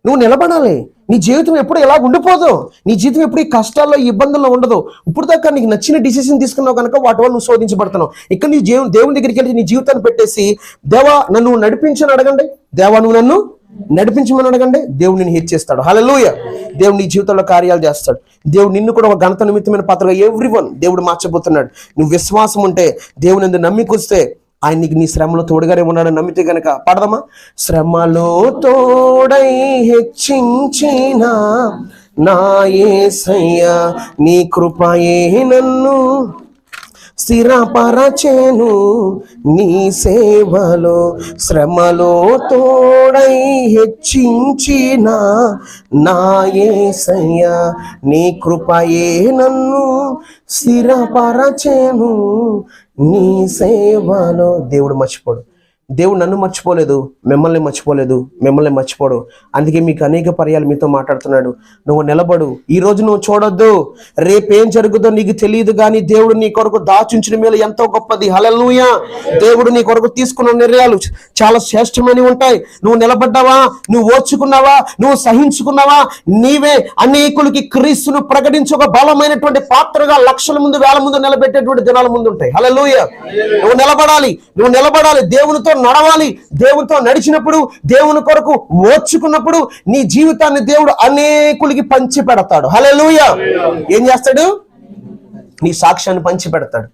నువ్వు నిలబడాలి. నీ జీవితం ఎప్పుడు ఎలా ఉండిపోదు. నీ జీవితం ఎప్పుడు ఈ కష్టాల్లో, ఈ ఇబ్బందుల్లో ఉండదు. ఇప్పుడు దాకా నీకు నచ్చిన డిసిషన్ తీసుకున్నావు కనుక వాటి వల్ల నువ్వు శోధించబడుతున్నావు. ఇక్కడ నీ దేవుని దగ్గరికి వెళ్ళి నీ జీవితాన్ని పెట్టేసి, దేవా నన్ను నడిపించని అడగండి, దేవా నువ్వు నన్ను నడిపించమని అడగండి, దేవుడు నిన్ను హెచ్చిస్తాడు. హల్లెలూయా. దేవుడు నీ జీవితంలో కార్యాలు చేస్తాడు. దేవుడు నిన్ను కూడా ఒక ఘనత నిమిత్తమైన పాత్రగా ఎవ్రీవన్ దేవుడు మార్చబోతున్నాడు. నువ్వు విశ్వాసం ఉంటే, దేవుని ఎందుకు నమ్మికొస్తే ఆయన నీకు నీ శ్రమలో తోడుగానే ఉన్నాడని నమ్మితే గనక పాడదామా? శ్రమలో తోడై హెచ్చించిన నా యేసయ్య నీ కృపయే నన్ను స్థిరపరచెను నీ సేవలో. శ్రమలో తోడై హెచ్చించిన నా యేసయ్య నీ కృపయే నన్ను స్థిరపరచెను నీ సేవలో. దేవుడు మర్చిపోడు. దేవుడు నన్ను మర్చిపోలేదు, మిమ్మల్ని మర్చిపోడు. అందుకే మీకు అనేక పర్యాలు మీతో మాట్లాడుతున్నాడు. నువ్వు నిలబడు. ఈ రోజు నువ్వు చూడొద్దు, రేపేం జరుగుతుందో నీకు తెలియదు, కానీ దేవుడు నీ కొరకు దాచుంచిన మేలు ఎంతో గొప్పది. హల్లెలూయా. దేవుడు నీ కొరకు తీసుకున్న నిర్ణయాలు చాలా శ్రేష్టమైనవి ఉంటాయి. నువ్వు నిలబడ్డావా, నువ్వు ఓర్చుకున్నావా, నువ్వు సహించుకున్నావా, నీవే అనేకులకి క్రీస్తును ప్రకటించి ఒక బలమైనటువంటి పాత్రగా లక్షల ముందు, వేల ముందు నిలబెట్టేటువంటి దినాల ముందు ఉంటాయి. హల్లెలూయా. నువ్వు నిలబడాలి, దేవునితో నడవాలి. దేవునితో నడిచినప్పుడు, దేవుని కొరకు ఓర్చుకున్నప్పుడు నీ జీవితాన్ని దేవుడు అనేకులకి పంచి పెడతాడు. హల్లెలూయా. ఏం చేస్తాడు? నీ సాక్ష్యాన్ని పంచి పెడతాడు.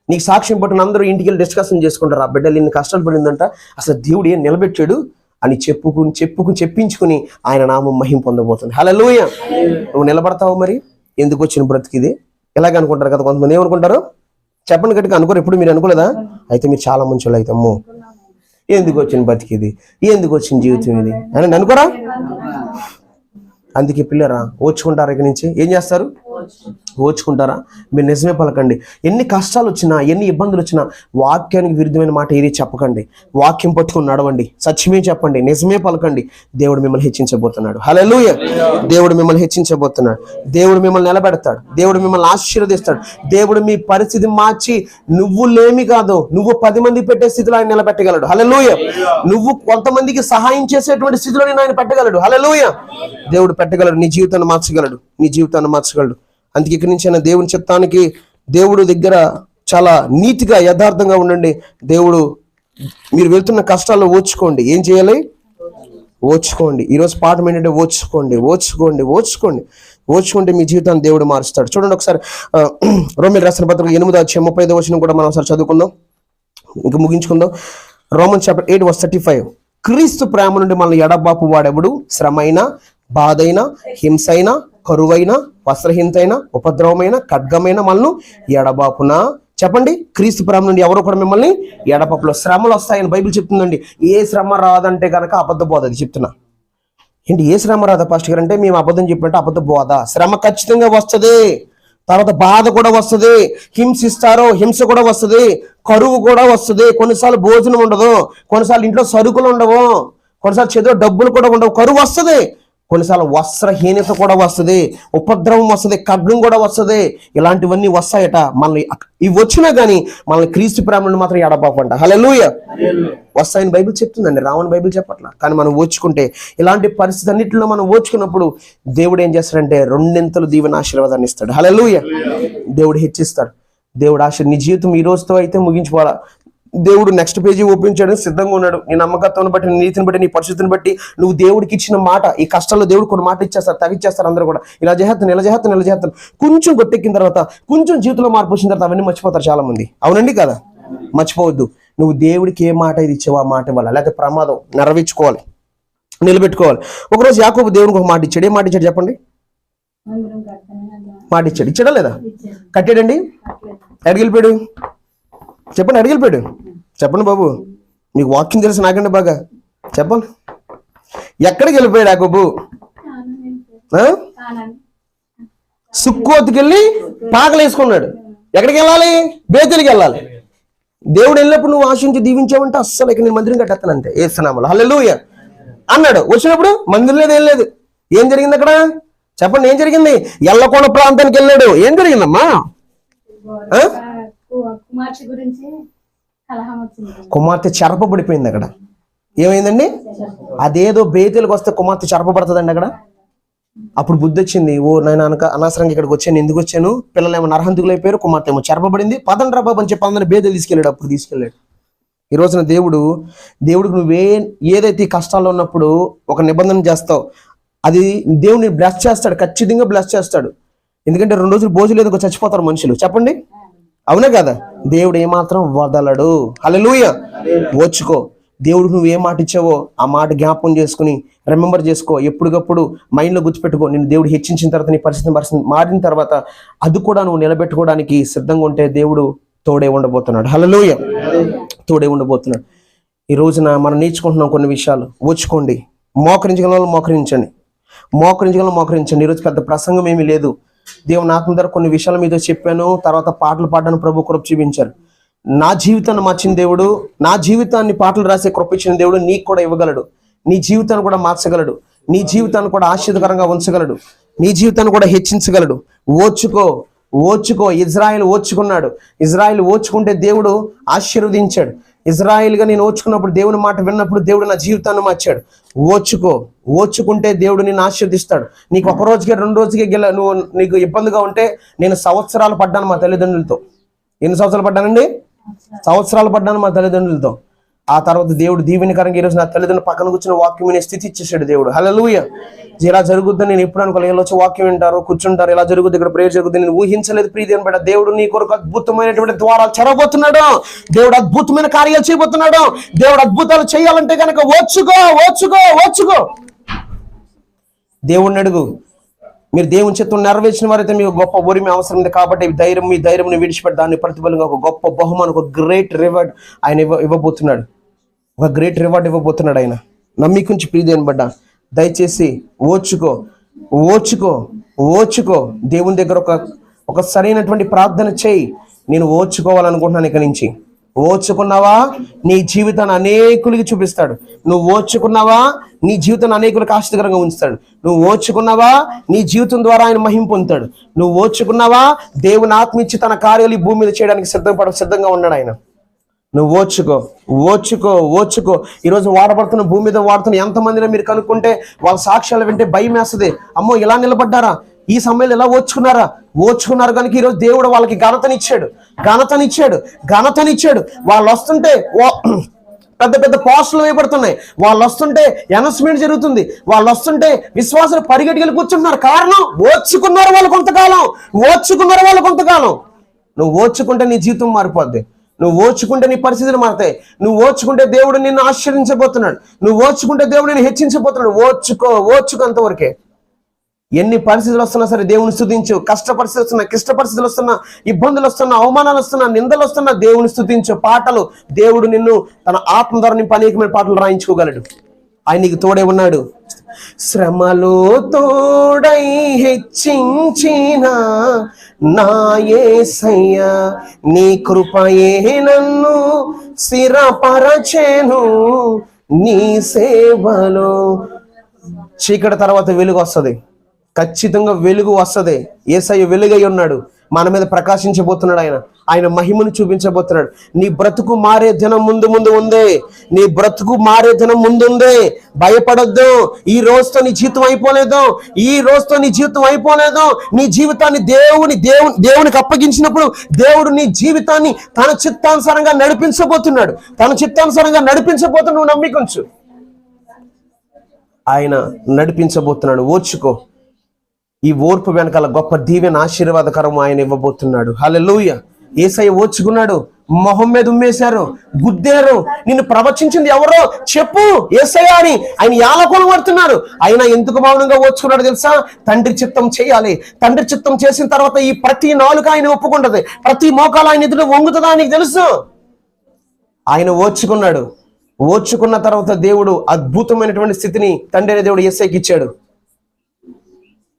నీ సాక్ష్యం పట్టిన అందరూ ఇంటికి వెళ్ళి డిస్కషన్ చేసుకుంటారు. ఆ బిడ్డలు ఇన్ని కష్టాలు పడిందంట, అసలు దేవుడు ఏం నిలబెట్టాడు అని చెప్పించుకుని ఆయన నామం మహిమ పొందబోతుంది. హల్లెలూయా. నువ్వు నిలబడతావు. మరి ఎందుకు వచ్చిన బ్రతికిది? ఇలాగ అనుకుంటారు కదా కొంతమంది. ఏమనుకుంటారు? చెప్పండి గట్టిగా. అనుకోరు ఎప్పుడు? మీరు అనుకోలేదా? అయితే మీరు చాలా మంచి అయితే, అమ్మో ఎందుకు వచ్చిన బతికిది, ఎందుకు వచ్చిన జీవితం ఇది అని అనుకోరా? అందుకే పిల్లరా ఓర్చుకుంటారు. ఇక్కడి నుంచి ఏం చేస్తారు? ఓచుకుంటారా? మీరు నిజమే పలకండి. ఎన్ని కష్టాలు వచ్చినా, ఎన్ని ఇబ్బందులు వచ్చినా వాక్యానికి విరుద్ధమైన మాట ఏది చెప్పకండి. వాక్యం పట్టుకుని నడవండి, సత్యమే చెప్పండి, నిజమే పలకండి. దేవుడు మిమ్మల్ని హెచ్చించబోతున్నాడు. హల్లెలూయా. దేవుడు మిమ్మల్ని హెచ్చించబోతున్నాడు. దేవుడు మిమ్మల్ని నిలబెడతాడు. దేవుడు మిమ్మల్ని ఆశీర్వదిస్తాడు. దేవుడు మీ పరిస్థితి మార్చి నువ్వు లేమి కాదు, నువ్వు 10 మంది పెట్టే స్థితిలో ఆయన నిలబెట్టగలడు. హల్లెలూయా. నువ్వు కొంతమందికి సహాయం చేసేటువంటి స్థితిలో ఆయన పెట్టగలడు. హల్లెలూయా. దేవుడు పెట్టగలడు. నీ జీవితాన్ని మార్చగలడు. నీ జీవితాన్ని మార్చగలడు. అందుకే ఇక్కడి నుంచి అయినా దేవుని చిత్తానికి దేవుడు దగ్గర చాలా నీతిగా యథార్థంగా ఉండండి. దేవుడు మీరు వెళ్తున్న కష్టాల్లో ఓచుకోండి. ఏం చేయాలి? ఓచుకోండి. ఈరోజు పాఠం ఏంటంటే ఓచుకోండి, ఓచుకోండి, ఓచుకోండి. ఓచుకుంటే మీ జీవితాన్ని దేవుడు మారుస్తాడు. చూడండి ఒకసారి రోమీయులకు రాసిన పత్రిక 8:35 కూడా మనం ఒకసారి చదువుకుందాం, ఇంకా ముగించుకుందాం. Romans chapter 8:35. క్రీస్తు ప్రేమ నుండి మనల్ని ఎడబాపు వాడెవడు? శ్రమైన, బాధైన, హింసైన, కరువైన, వస్త్రహీనతైన, ఉపద్రవమైన, ఖడ్గమైన మనల్ని ఎడబాపునా? చెప్పండి. క్రీస్తు ప్రేమ నుండి ఎవరు కూడా మిమ్మల్ని ఎడబాపులో. శ్రమలు వస్తాయని బైబిల్ చెప్తుందండి. ఏ శ్రమ రాదంటే కనుక అబద్ధ బోధ. అది చెప్తున్నా. ఏంటి ఏ శ్రమ రాదా పాస్టర్ గారు అంటే మేము అబద్ధం చెప్పినట్టు అబద్ధ బోధ. శ్రమ ఖచ్చితంగా వస్తుంది. తర్వాత బాధ కూడా వస్తుంది. హింసిస్తారు, హింస కూడా వస్తుంది. కరువు కూడా వస్తుంది. కొన్నిసార్లు భోజనం ఉండదు, కొన్నిసార్లు ఇంట్లో సరుకులు ఉండవు, కొన్నిసార్లు చేతిలో డబ్బులు కూడా ఉండవు. కరువు వస్తుంది. కొన్నిసార్లు వస్త్రహీనత కూడా వస్తుంది, ఉపద్రవం వస్తుంది, ఖడ్గం కూడా వస్తుంది. ఇలాంటివన్నీ వస్తాయట. మనల్ని ఇవి వచ్చినా కానీ మనల్ని క్రీస్తు ప్రేమ నుండి మాత్రం ఎడబాపంట. హల్లెలూయా. వస్తాయని బైబిల్ చెప్తుందండి, రావని బైబిల్ చెప్పట్లా. కానీ మనం ఓచుకుంటే, ఇలాంటి పరిస్థితి అన్నింటిలో మనం ఓచుకున్నప్పుడు దేవుడు ఏం చేస్తాడంటే 2 దీవెన ఆశీర్వాదాన్ని ఇస్తాడు. హల్లెలూయా. దేవుడు హెచ్చిస్తాడు. దేవుడు నీ జీవితం ఈ రోజుతో అయితే ముగించుకోవాలా. దేవుడు నెక్స్ట్ పేజీ ఓపెన్ చేయడానికి సిద్ధంగా ఉన్నాడు. నీ నమ్మకత్వాన్ని బట్టి, నీ నీతిని బట్టి, నీ పరిస్థితిని బట్టి, నువ్వు దేవుడికి ఇచ్చిన మాట. ఈ కష్టాల్లో దేవుడు కొన్ని మాట ఇచ్చేస్తారు, తగ్గిచ్చేస్తారు. అందరూ కూడా ఇలా చేస్తాను, ఇలా చేస్తాను, ఇలా చేస్తాను. కొంచెం గొట్టెక్కిన తర్వాత, కొంచెం జీవితంలో మార్పు వచ్చిన తర్వాత అవన్నీ మర్చిపోతారు చాలా మంది. అవునండి కదా? మర్చిపోవద్దు. నువ్వు దేవుడికి ఏ మాట ఇది ఇచ్చావు ఆ మాట ఇవ్వాలి, లేకపోతే ప్రమాదం. నెరవేర్చుకోవాలి, నిలబెట్టుకోవాలి. ఒకరోజు యాకోబు దేవునికి ఒక మాట ఇచ్చాడు. ఏ మాట ఇచ్చాడు చెప్పండి? మాట ఇచ్చాడు. ఇచ్చాడా లేదా? కట్టాడండి? ఎడగిలిపోయాడు? చెప్పండి. అడిగిపోయాడు. చెప్పండి బాబు, మీకు వాక్యం తెలుసు నాకంటే బాగా. చెప్పండి. ఎక్కడికి వెళ్ళిపోయాడు యాకోబు? సుక్కోతికి వెళ్ళి పాకలు వేసుకున్నాడు. ఎక్కడికి వెళ్ళాలి? బేతేలికి వెళ్ళాలి. దేవుడు వెళ్ళినప్పుడు నువ్వు ఆశించి దీవించావంటే అస్సలు ఇక నేను మందిరం కట్టేస్తానంటే ఏస్తున్నాము. హల్లెలూయా అన్నాడు. వచ్చినప్పుడు మందిరం లేదు, ఏం లేదు. ఏం జరిగింది అక్కడ? చెప్పండి. ఏం జరిగింది? ఎల్లకోన ప్రాంతానికి వెళ్ళాడు. ఏం జరిగిందమ్మా? కుమార్తె చెరపబడిపోయింది అక్కడ. ఏమైందండి? అదేదో బేతేలకు వస్తే కుమార్తె చెరపబడుతుందండి అక్కడ. అప్పుడు బుద్ధి వచ్చింది. ఓ నేను అనవసరంగా ఇక్కడికి వచ్చాను, ఎందుకు వచ్చాను? పిల్లలు ఏమో నరహంతుకులు అయిపోయారు, కుమార్తె ఏమో చెరపబడింది. పదండి రా బాబు అని చెప్పి అందరిని బేదలు తీసుకెళ్ళాడు. అప్పుడు తీసుకెళ్ళాడు. ఈ రోజున దేవుడికి నువ్వే ఏదైతే కష్టాల్లో ఉన్నప్పుడు ఒక నిబంధన చేస్తావు, అది దేవుడిని బ్లెస్ చేస్తాడు, ఖచ్చితంగా బ్లెస్ చేస్తాడు. ఎందుకంటే 2 రోజులు భోజనం లేదో చచ్చిపోతారు మనుషులు. చెప్పండి. అవునా కదా? దేవుడు ఏమాత్రం వదలడు. హల్లెలూయా. ఓచుకో. దేవుడికి నువ్వు ఏ మాట ఇచ్చావో ఆ మాట జ్ఞాపకం చేసుకుని రిమెంబర్ చేసుకో. ఎప్పటికప్పుడు మైండ్లో గుర్తుపెట్టుకో. నేను దేవుడు హెచ్చించిన తర్వాత, నీ పరిస్థితి మారిన తర్వాత అది కూడా నువ్వు నిలబెట్టుకోవడానికి సిద్ధంగా ఉంటే దేవుడు తోడే ఉండబోతున్నాడు. హల్లెలూయా. తోడే ఉండబోతున్నాడు. ఈ రోజున మనం నేర్చుకుంటున్నాం కొన్ని విషయాలు. ఓచుకోండి. మోకరించగల మోకరించండి, మోకరించగల మోకరించండి. ఈరోజు పెద్ద ప్రసంగం ఏమీ లేదు. దేవుని ఆత్మ ద్వారా కొన్ని విషయాలు మీతో చెప్పాను. తర్వాత పాటలు పాడడానికి ప్రభు కృప చూపించారు. నా జీవితాన్ని మార్చిన దేవుడు, నా జీవితాన్ని పాటలు రాసే కృప ఇచ్చిన దేవుడు నీకు కూడా ఇవ్వగలడు. నీ జీవితాన్ని కూడా మార్చగలడు. నీ జీవితాన్ని కూడా ఆశీర్వాదకరంగా ఉంచగలడు. నీ జీవితాన్ని కూడా హెచ్చించగలడు. ఓచుకో, ఓచుకో. ఇజ్రాయెల్ ఓచుకున్నాడు. ఇజ్రాయెల్ ఓచుకుంటే దేవుడు ఆశీర్వదించాడు. ఇజ్రాయెల్గా నేను ఓచుకున్నప్పుడు, దేవుని మాట విన్నప్పుడు దేవుడు నా జీవితాన్ని మార్చాడు. ఓచుకో. ఓచుకుంటే దేవుడు నిన్ను ఆశీర్వదిస్తాడు. నీకు 1 రోజుకే 2 రోజుకే నువ్వు నీకు ఇబ్బందిగా ఉంటే, నేను సంవత్సరాలు పడ్డాను మా తల్లిదండ్రులతో. ఎన్ని సంవత్సరాలు పడ్డానండి? సంవత్సరాలు పడ్డాను మా తల్లిదండ్రులతో. ఆ తర్వాత దేవుడు దీవెనకరంగా ఈరోజు నా తల్లిదండ్రులు పక్కన కూర్చున్న వాక్యం వినే స్థితి ఇచ్చేసాడు దేవుడు. హల్లెలూయా. ఇలా జరుగుద్దని నేను ఎప్పుడు అనుకోలేదు. వచ్చి వాక్యం వింటారు, కూర్చుంటారు, ఇలా జరుగుద్ది, ఇక్కడ ప్రేయర్ జరుగుతుంది. నేను ఊహించలేదు. ప్రీతి అని బట్టి దేవుడు నీ కొరకు అద్భుతమైనటువంటి ద్వారాలు చెరబోతున్నాడు. దేవుడు అద్భుతమైన కార్యాలు చేయబోతున్నాడు. దేవుడు అద్భుతాలు చేయాలంటే కనుక ఓచుకో, ఓచుకో, ఓచుకో. దేవుణ్ణి అడుగు. మీరు దేవుని చిత్తం నెరవేర్చిన వారైతే మీకు గొప్ప ఓరిమి అవసరం ఉంది. కాబట్టి మీ ధైర్యం విడిచిపెట్టి దాన్ని ప్రతిఫలంగా ఒక గొప్ప బహుమానం, ఒక గ్రేట్ రివార్డ్ ఆయన ఇవ్వబోతున్నాడు. ఒక గ్రేట్ రివార్డ్ ఇవ్వబోతున్నాడు ఆయన. నమ్మికుంచి ప్రీతి అనబడ్డా. దయచేసి ఓచుకో, ఓచుకో, ఓచుకో. దేవుని దగ్గర ఒక సరైనటువంటి ప్రార్థన చేయి. నేను ఓర్చుకోవాలనుకుంటున్నాను ఇక నుంచి. ఓర్చుకున్నావా, నీ జీవితాన్ని అనేకులకి చూపిస్తాడు. నువ్వు ఓర్చుకున్నావా, నీ జీవితాన్ని అనేకులకు ఆశ్చర్యంగా ఉంచుతాడు. నువ్వు ఓర్చుకున్నావా, నీ జీవితం ద్వారా ఆయన మహిమ పొందుతాడు. నువ్వు ఓర్చుకున్నావా, దేవుని ఆత్మ ఇచ్చి తన కార్యాలు ఈ భూమి మీద చేయడానికి సిద్ధంగా ఉన్నాడు ఆయన. నువ్వు ఓర్చుకో, ఓర్చుకో, ఓర్చుకో. ఈరోజు వాడబడుతున్న భూమి మీద వాడుతున్న ఎంతమందిలో మీరు కనుక్కుంటే వాళ్ళ సాక్ష్యాలు వింటే భయం వేస్తుంది. అమ్మో ఇలా నిలబడ్డారా, ఈ సమయంలో ఎలా ఓర్చుకున్నారు కనుక ఈరోజు దేవుడు వాళ్ళకి ఘనతనిచ్చాడు. వాళ్ళు వస్తుంటే పెద్ద పెద్ద పోస్టులు వేయబడుతున్నాయి. వాళ్ళు వస్తుంటే అనౌన్స్మెంట్ జరుగుతుంది. వాళ్ళు వస్తుంటే విశ్వాసులు పరిగెట్టుకెళ్ళి కూర్చుంటున్నారు. కారణం, ఓర్చుకున్నారు వాళ్ళు కొంతకాలం. నువ్వు ఓర్చుకుంటే నీ జీవితం మారిపోద్ది. నువ్వు ఓర్చుకుంటే నీ పరిస్థితులు మారుతాయి. నువ్వు ఓర్చుకుంటే దేవుడు నిన్ను ఆశ్చర్యించబోతున్నాడు. నువ్వు ఓర్చుకుంటే దేవుడు నిన్ను హెచ్చించబోతున్నాడు. ఓర్చుకో అంతవరకే. ఎన్ని పరిస్థితులు వస్తున్నా సరే దేవుని స్తుతించు. కష్ట పరిస్థితులు వస్తున్నా, ఇబ్బందులు వస్తున్నా, అవమానాలు వస్తున్నా, నిందలు వస్తున్నా, దేవుని స్తుతించు. పాటలు, దేవుడు నిన్ను తన ఆత్మ ద్వారా నింపి అనేకమైన పాటలు రాయించుకోగలడు. ఆయన నీకు తోడే ఉన్నాడు. శ్రమలో తోడై హెచ్చించిన నా యేసయ్య, నీ కృపయే నన్ను స్థిరపరచెను నీ సేవలో. చీకటి తర్వాత వెలుగు వస్తుంది. ఖచ్చితంగా వెలుగు వస్తుంది. యేసయ్య వెలుగై ఉన్నాడు. మన మీద ప్రకాశించబోతున్నాడు. ఆయన మహిమను చూపించబోతున్నాడు. నీ బ్రతుకు మారే దినం ముందు ఉందే. భయపడొద్దు. ఈ రోజుతో నీ జీవితం అయిపోలేదు. నీ జీవితాన్ని దేవునికి అప్పగించినప్పుడు దేవుడు నీ జీవితాన్ని తన చిత్తానుసారంగా నడిపించబోతున్నాడు. నువ్వు నమ్మికొంచు. ఆయన నడిపించబోతున్నాడు. ఓర్చుకో. ఈ ఓర్పు వెనకాల గొప్ప దీవెన, ఆశీర్వాదకరం ఆయన ఇవ్వబోతున్నాడు. హల్లెలూయా. యేసయ్య ఓర్చుకున్నాడు. మొహం మీద ఉమ్మేశారు, గుద్దారు. నిన్ను ప్రవచించింది ఎవరో చెప్పు యేసయ్య అని ఆయన యాలకులు పడుతున్నారు. ఆయన ఎందుకు మౌనంగా ఓర్చుకున్నాడు తెలుసా? తండ్రి చిత్తం చేయాలి. తండ్రి చిత్తం చేసిన తర్వాత ఈ ప్రతి నాలుక ఆయన ఒప్పుకుంటది, ప్రతి మోకాలు ఆయన ఎదురు వంగుతుందా నీకు తెలుసు. ఆయన ఓర్చుకున్న తర్వాత దేవుడు అద్భుతమైనటువంటి స్థితిని తండ్రి అనే దేవుడు యేసయ్యకి ఇచ్చాడు.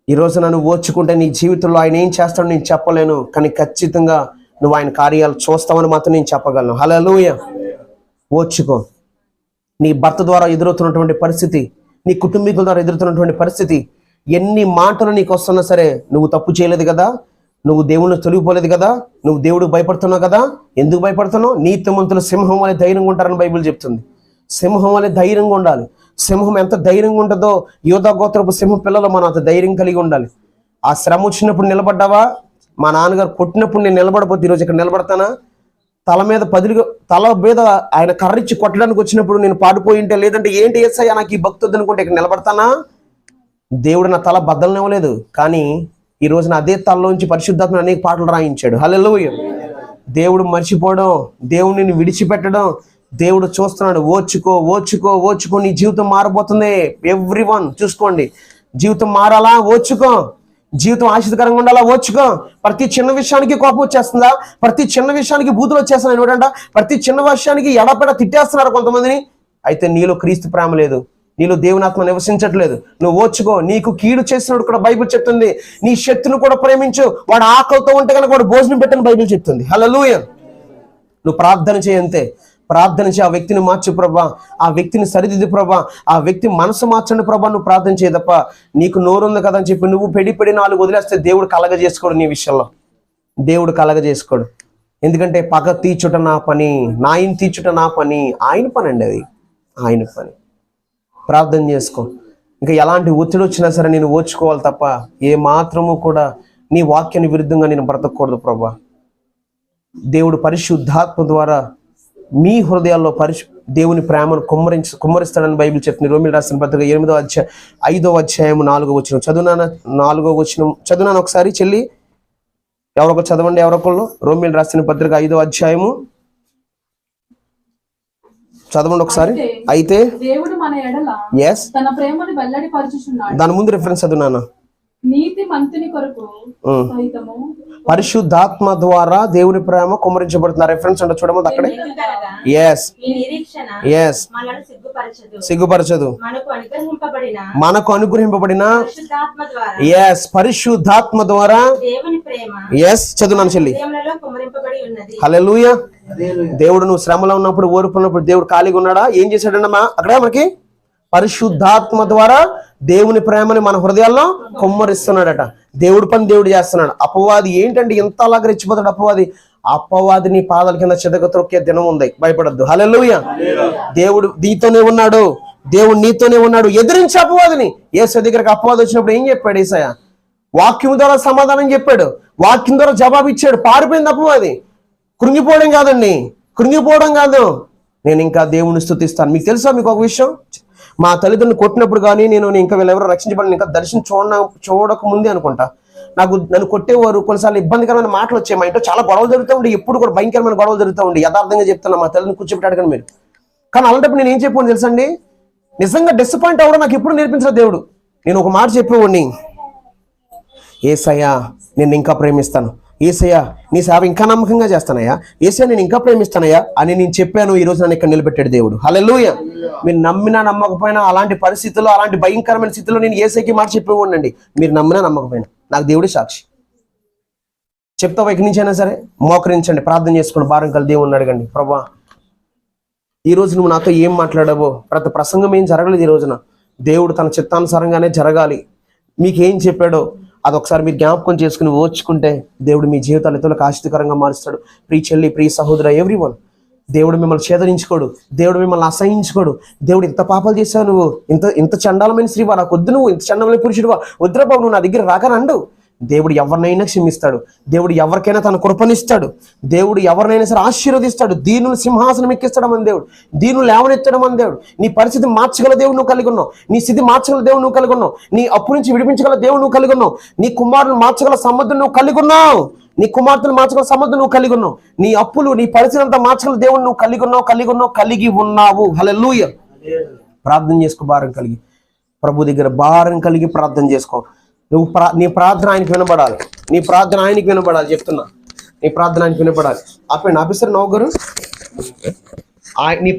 ఈ రోజు నన్ను ఓర్చుకుంటే నీ జీవితంలో ఆయన ఏం చేస్తాడో నేను చెప్పలేను, కానీ ఖచ్చితంగా నువ్వు ఆయన కార్యాలు చూస్తావని మాత్రం నేను చెప్పగలను. హల్లెలూయా. ఓర్చుకో. నీ భర్త ద్వారా ఎదురవుతున్నటువంటి పరిస్థితి, నీ కుటుంబీకుల ద్వారా ఎదురుతున్నటువంటి పరిస్థితి, ఎన్ని మాటలు నీకు వస్తున్నా సరే నువ్వు తప్పు చేయలేదు కదా, నువ్వు దేవుని తొలగిపోలేదు కదా, నువ్వు దేవుడికి భయపడుతున్నావు కదా. ఎందుకు భయపడుతున్నావు? నీతిమంతులు సింహం వలె ధైర్యంగా ఉంటారని బైబిల్ చెప్తుంది. సింహం వలె ధైర్యంగా ఉండాలి. సింహం ఎంత ధైర్యంగా ఉంటుందో, యూదా గోత్రపు సింహం పిల్లలు మనం అంత ధైర్యం కలిగి ఉండాలి. ఆ శ్రమ వచ్చినప్పుడు నిలబడ్డావా? మా నాన్నగారు కొట్టినప్పుడు నేను నిలబడపోతే ఈరోజు ఇక్కడ నిలబడతానా? తల మీద ఆయన కర్రిచ్చి కొట్టడానికి వచ్చినప్పుడు నేను పాడిపోయి ఉంటే, లేదంటే ఏంటి యేసయ్య నాకు ఈ భక్తి వద్దనుకుంటే ఇక్కడ నిలబడతానా? దేవుడు నా తల బద్దలనివ్వలేదు, కానీ ఈ రోజున అదే తలలోంచి పరిశుద్ధాత్మ అనేక పాటలు రాయించాడు. హల్లెలూయా. దేవుడు మర్చిపోవడం, దేవుడిని విడిచిపెట్టడం దేవుడు చూస్తున్నాడు. ఓర్చుకో. నీ జీవితం మారబోతుంది. ఎవ్రీవన్ చూసుకోండి. జీవితం మారాలా? ఓర్చుకో. జీవితం ఆశీర్వదకరంగా ఉండాలా? ఓర్చుకో. ప్రతి చిన్న విషయానికి కోపం వచ్చేస్తుందా? ప్రతి చిన్న విషయానికి బూతులు వచ్చేస్తున్నాయి చూడండి. ప్రతి చిన్న విషయానికి ఎడపెడ తిట్టేస్తున్నారు కొంతమందిని. అయితే నీలో క్రీస్తు ప్రేమ లేదు, నీలో దేవుని ఆత్మ నివసించట్లేదు. నువ్వు ఓర్చుకో. నీకు కీడు చేసినప్పుడు కూడా బైబిల్ చెప్తుంది, నీ శత్రును కూడా ప్రేమించు. వాడు ఆకలితో ఉంటే కనుక వాడు భోజనం పెట్టని బైబిల్ చెప్తుంది. హల్లెలూయా. నువ్వు ప్రార్థన చేయంతే. ప్రార్థన చేయి. ఆ వ్యక్తిని మార్చు ప్రభా, ఆ వ్యక్తిని సరిదిద్దు ప్రభా, ఆ వ్యక్తి మనసు మార్చండి ప్రభా. నువ్వు ప్రార్థన చేయ తప్ప నీకు నోరుంది కదా అని చెప్పి నువ్వు పెడి 4 వదిలేస్తే దేవుడు కలగజేసుకోడు. నీ విషయంలో దేవుడు కలగజేసుకోడు. ఎందుకంటే పగ తీర్చుట నా పని, నాయన తీర్చుట నా పని. ఆయన పని అండి, అది ఆయన పని. ప్రార్థన చేసుకో. ఇంకా ఎలాంటి ఒత్తిడి వచ్చినా సరే నేను ఓర్చుకోవాలి తప్ప ఏ మాత్రము కూడా నీ వాక్యాన్ని విరుద్ధంగా నేను బ్రతకూడదు ప్రభా. దేవుడు పరిశుద్ధాత్మ ద్వారా మీ హృదయాల్లో దేవుని ప్రేమను కుమ్మరిస్తాడని బైబిల్ చెప్తుంది. రోమిల్ రాసిన పత్రిక 8వ అధ్యాయం 5వ అధ్యాయం 4వ వచనం. చదువునాను ఒకసారి చెల్లి, ఎవరొకరు చదవండి. ఎవరొకళ్ళు రోమిల్ రాసిన పత్రిక 5వ అధ్యాయము చదవండి ఒకసారి. అయితే దేవుడు మన ఎడల తన ప్రేమను వెల్లడిపరచుచున్నాడు. దాని ముందు రిఫరెన్స్ చదువునాను. నీతి మంతుని కొరకు సహితము పరిశుద్ధాత్మ ద్వారా దేవుని ప్రేమ కుమ్మరించబడుతున్న రిఫరెన్స్ అంటే చూడమని అక్కడే. సిగ్గుపరచదు. మనకు అనుగ్రహింపబడిన పరిశుద్ధాత్మ ద్వారా ప్రేమ ఎస్ చదువున్నాను చెల్లి. హృదయములలో కుమ్మరింపబడి ఉన్నది. హల్లెలూయా. దేవుడు నువ్వు శ్రమలో ఉన్నప్పుడు, ఓర్పు ఉన్నప్పుడు దేవుడు ఖాళీగా ఉన్నాడా? ఏం చేశాడమ్మా? అక్కడ మనకి పరిశుద్ధాత్మ ద్వారా దేవుని ప్రేమని మన హృదయాల్లో కుమ్మరిస్తున్నాడట. దేవుడి పని దేవుడు చేస్తున్నాడు. అపవాది ఏంటంటే ఎంత అలాగ రెచ్చిపోతాడు అపవాది. అపవాదిని పాదాల కింద చెదగ త్రొక్కే దినం ఉంది, భయపడద్దు. హల్లెలూయా. దేవుడు నీతోనే ఉన్నాడు, దేవుడు నీతోనే ఉన్నాడు. ఎదిరించి అపవాదిని. యేసు దగ్గరికి అపవాది వచ్చినప్పుడు ఏం చెప్పాడు యేసయ్య? వాక్యం ద్వారా సమాధానం చెప్పాడు, వాక్యం ద్వారా జవాబు ఇచ్చాడు. పారిపోయింది అపవాది. కృంగిపోవడం కాదండి, కృంగిపోవడం కాదు. నేను ఇంకా దేవుని స్తుతిస్తాను. మీకు తెలుసా, మీకు ఒక విషయం, మా తల్లిదండ్రులు కొట్టినప్పుడు కానీ నేను ఇంకా వీళ్ళెవరో రక్షించబడి ఇంకా దర్శనం చూడక ముందే అనుకుంటా, నన్ను కొట్టేవారు. కొన్నిసార్లు ఇబ్బందికరమైన మాటలు వచ్చాయి. మా ఇంట్లో చాలా గొడవలు జరుగుతూ ఉండే, ఎప్పుడు కూడా భయంకరమైన గొడవలు జరుగుతూ ఉండే. యథార్థంగా చెప్తున్నా, మా తల్లిని కూర్చోబెట్టాడు కానీ మీరు. కానీ అలాంటప్పుడు నేను ఏం చెప్పాను తెలుసండి? నిజంగా డిసప్పాయింట్ అవ్వడం నాకు ఎప్పుడు నేర్పించలేదు దేవుడు. నేను ఒక మాట చెప్పేవాడిని, యేసయ్యా నేను ఇంకా ప్రేమిస్తాను, యేసయ్యా నీ సేవ ఇంకా నమ్మకంగా చేస్తానయ్యా, యేసయ్యా నేను ఇంకా ప్రేమిస్తానయ్యా అని నేను చెప్పాను. ఈ రోజు నన్ను ఇక్కడ నిలబెట్టాడు దేవుడు. హల్లెలూయా. మీరు నమ్మినా నమ్మకపోయినా అలాంటి పరిస్థితుల్లో, అలాంటి భయంకరమైన స్థితిలో నేను యేసయ్యకి మాట చెప్పేవాడినండి. మీరు నమ్మినా నమ్మకపోయినా నాకు దేవుడే సాక్షి. చెప్తావా? ఇక్కడి నుంచి అయినా సరే మోకరించండి, ప్రార్థన చేసుకోండి, భారం కలిగి దేవుణ్ణి అడగండి. ప్రభా ఈ రోజు నువ్వు నాతో ఏం మాట్లాడావో, ప్రతి ప్రసంగం ఏం జరగలేదు. ఈ రోజున దేవుడు తన చిత్తానుసారంగానే జరగాలి. మీకేం చెప్పాడో అది ఒకసారి మీరు జ్ఞాపకం చేసుకుని ఓర్చుకుంటే దేవుడు మీ జీవితాలు ఇతరులకు ఆశీర్వాదకరంగా మారుస్తాడు. ప్రియ చెల్లి, ప్రియ సహోదర, ఎవ్రీవన్, దేవుడు మిమ్మల్ని ఛేదరించుకోడు, దేవుడు మిమ్మల్ని అసహించుకోడు. దేవుడు ఇంత పాపాలు చేశావు, నువ్వు ఇంత చండాలమైన స్త్రీవా, నాకు వద్దు, నువ్వు ఇంత చండాలమైన పురుషుడువా, వద్దురా బాబు, నువ్వు నా దగ్గర రాకనండు. దేవుడు ఎవరినైనా క్షమిస్తాడు. దేవుడు ఎవరికైనా తన కృపనిస్తాడు. దేవుడు ఎవరినైనా సరే ఆశీర్వదిస్తాడు. దీనులు సింహాసనం ఎక్కిస్తాడు మన దేవుడు, దీనులు లేవనెత్తడం మన దేవుడు. నీ పరిస్థితి మార్చగల దేవుడు నువ్వు కలిగి ఉన్నావు, నీ స్థితి మార్చగల దేవుడు నువ్వు కలిగి ఉన్నావు, నీ అప్పు నుంచి విడిపించగల దేవుడు నువ్వు కలిగి ఉన్నావు, నీ కుమారుని మార్చగల సమర్థులు నువ్వు కలిగి ఉన్నావు, నీ కుమార్తెను మార్చగల సమర్థులు నువ్వు కలిగి ఉన్నావు, నీ అప్పులు, నీ పరిస్థితి అంతా మార్చగల దేవుడు నువ్వు కలిగి ఉన్నావు. హల్లెలూయా. ప్రార్థన చేసుకో, భారం కలిగి ప్రభు దగ్గర భారం కలిగి ప్రార్థన చేసుకో. నీ ప్రార్థన ఆయనకి వినబడాలి, నీ ప్రార్థన ఆయనకి వినబడాలి. చెప్తున్నా, నీ ప్రార్థన ఆయనకి వినబడాలి. ఆపండి ఆఫీసర్ నవ్వు గారు, నీ